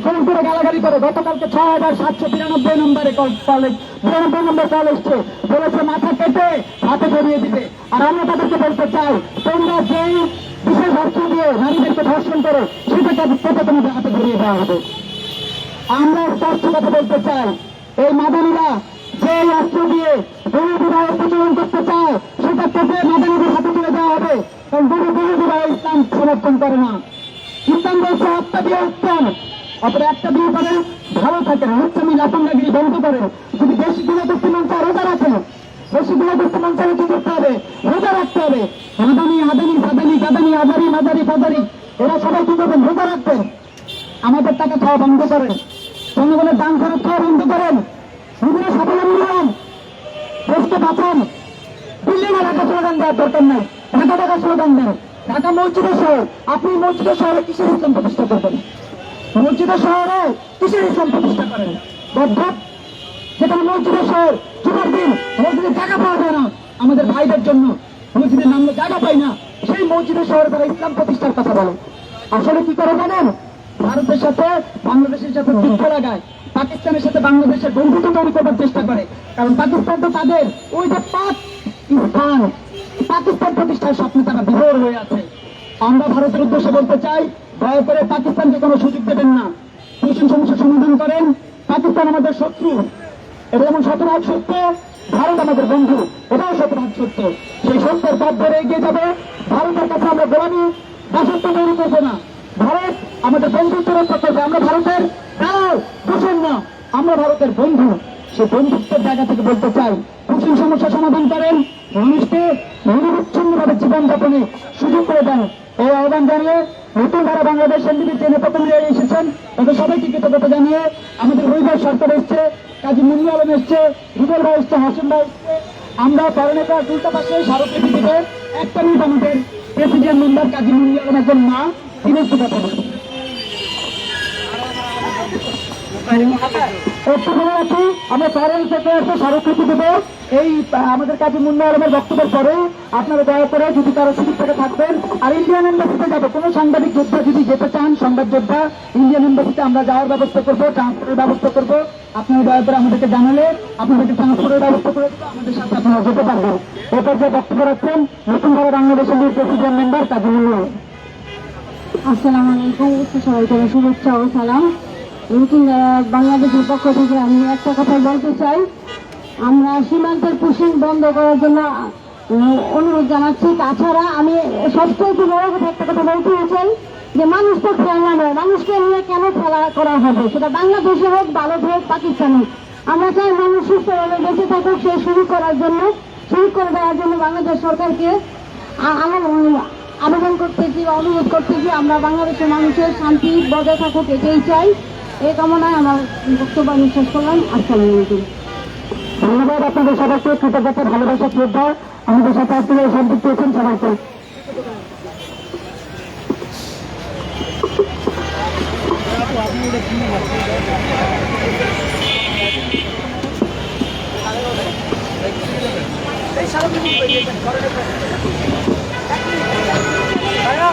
ফোন করে গালাগালি করে গতকালকে 6792 নম্বরে কলেজ 92 নম্বর কল এসছে, বলেছে মাথা কেটে হাতে ধরিয়ে দিবে। আর আমরা তাদেরকে বলতে চাই, তোমরা যেই বিশেষ অর্থ দিয়ে নারীদেরকে ধর্ষণ করো, সেটাকে কেটে তোমাদের হাতে ধরিয়ে দেওয়া হবে। আমরা স্পষ্ট কথা বলতে চাই, এই মাদানীরা যে অস্ত্র দিয়ে গরু বিবাহ প্রচলন করতে চায়, সেটা কেটে মাদানীদের হাতে তুলে দেওয়া হবে। কারণ গরু বিবাহ ইসলাম সমর্থন করে না। ইসলাম বলছে হত্যা দিয়ে উত্তম, অপরে একটা বিয়ে করে ভালো থাকে না, হচ্ছে আমি লাফাঙ্গাগিরি বন্ধ করে। যদি বেশি দিনে করতে মন চায় রোজা রাখেন, বেশি দিনে করতে মন চাইলে কি করতে হবে? রোজা রাখতে হবে। আদানি আদানি সাদানি গাদানি আদারি মাদারি ফাদারি এরা সবাই কি করবেন? রোজা রাখবেন। আমাদের টাকা খাওয়া বন্ধ করেন, জনগণের দান খরচ খাওয়া বন্ধ করেন, নিজেরা স্বাবলম্বী হন, দেশকে বাঁচান। দিল্লি না ঢাকা স্লোগান দেওয়ার দরকার নাই, ঢাকা ঢাকা স্লোগান দেন। ঢাকা মসজিদের শহর, আপনি মসজিদের শহরে কিসের ইসলাম প্রতিষ্ঠা করবেন? মসজিদের শহরে কিসের ইসলাম প্রতিষ্ঠা করেন? বদ্ধ যেখানে মসজিদের শহর, জুমার দিন মসজিদের জায়গা পাওয়া যায় না, আমাদের ভাইদের জন্য মসজিদের নামে জায়গা পাই না, সেই মসজিদের শহরে তারা ইসলাম প্রতিষ্ঠার কথা বলে। আসলে কি করে জানেন? ভারতের সাথে বাংলাদেশের সাথে যুদ্ধ লাগায়, পাকিস্তানের সাথে বাংলাদেশের বন্ধুত্ব তৈরি করবার চেষ্টা করে। কারণ পাকিস্তান তো তাদের ওই যে পাকিস্তান প্রতিষ্ঠার স্বপ্নে তারা বিভোর হয়ে আছে। আমরা ভারতের উদ্দেশ্যে বলতে চাই, দয়া করে পাকিস্তানকে কোনো সুযোগ দেবেন না। মুসলিম সমস্যার সমাধান করেন। পাকিস্তান আমাদের শত্রু, এটা যেমন শতভাগ সত্য, ভারত আমাদের বন্ধু, এটাও শতভাগ সত্য। সেই সত্যের পথ ধরে এগিয়ে যাবে। ভারতের কাছে আমরা গোলামি দাসত্ব তৈরি করবো না। ভারত আমাদের বন্ধুত্ব রক্ষা করবে। আমরা ভারতের দালাল দোষণ না, আমরা ভারতের বন্ধু। সে বন্ধুত্বের জায়গা থেকে বলতে চাই, মুসলিম সমস্যা সমাধান করেন, মানুষকে নিরবচ্ছিন্নভাবে জীবনযাপনে সুযোগ করে দেন। এই আহ্বান জানিয়ে নতুন ধারা বাংলাদেশ এনডিপি ট্রেনে প্রথম এসেছেন, তাদের সবাইকে কৃতজ্ঞতা জানিয়ে আমাদের হরিদাস সরকার এসছে, কাজী মুন্নি আলম এসছে, রুবেল ভাই এসছে, হাসিম ভাই এসছে। আমরা পরনেতা উল্টা পাশে স্মারকলিপি দিতে একটা মিনিট আমাদের প্রেসিডেন্ট মেম্বার কাজী মুন্নি আলম একজন মা, তিনি একটু কথা বলবেন। একটু বলে রাখি, আমরা প্যারেন্টস থেকে এসে স্মারকলিপি দেবো এই আমাদের কাজী মুন্না আলমের বক্তব্যের পরে। আপনারা দয়া করে যদি কারো সুযোগ থেকে থাকবেন, আর ইন্ডিয়ান এম্বাসিতে যাবে কোনো সাংবাদিক যোদ্ধা যদি যেতে চান, সংবাদ যোদ্ধা, ইন্ডিয়ান এম্বাসিতে আমরা যাওয়ার ব্যবস্থা করবো, ট্রান্সপোর্টের ব্যবস্থা করবো। আপনারা দয়া করে আমাদেরকে জানালে আপনাদেরকে ট্রান্সপোর্টের ব্যবস্থা করে দেবো, আমাদের সাথে আপনারা যেতে পারবেন। এরপর যে বক্তব্য রাখছেন নতুন ভাবে বাংলাদেশের প্রেসিডেন্ট মেম্বার কাজী মুন্না আলম। আসসালামু আলাইকুম, সবাইকে শুভেচ্ছা ও সালাম। নতুন বাংলাদেশের পক্ষ থেকে আমি একটা কথা বলতে চাই, আমরা সীমান্তের পুশিং বন্ধ করার জন্য অনুরোধ জানাচ্ছি। তাছাড়া আমি সবচেয়ে বড় কথা একটা কথা বলতে চাই যে মানুষ তো খেলা নয়, মানুষকে নিয়ে কেন খেলা করা হবে, সেটা বাংলাদেশে হোক, ভারত হোক, পাকিস্তান হোক। আমরা চাই মানুষ সুস্থভাবে বেঁচে থাকুক, সে শুরু করার জন্য, শুরু করে দেওয়ার জন্য বাংলাদেশ সরকারকে আবেদন করতেছি বা অনুরোধ করতেছি। আমরা বাংলাদেশের মানুষের শান্তি বজায় থাকুক, এটাই চাই। এই কামনায় আমার বক্তব্য আমি শেষ করলাম। আসসালামু আলাইকুম। ধন্যবাদ আপনাদের সবাইকে, কৃতজ্ঞতা, ভালোবাসা, শ্রদ্ধা। আমাদের সাথে আপনারা সম্পৃক্ত হয়েছেন সবাইকে। ভাইয়া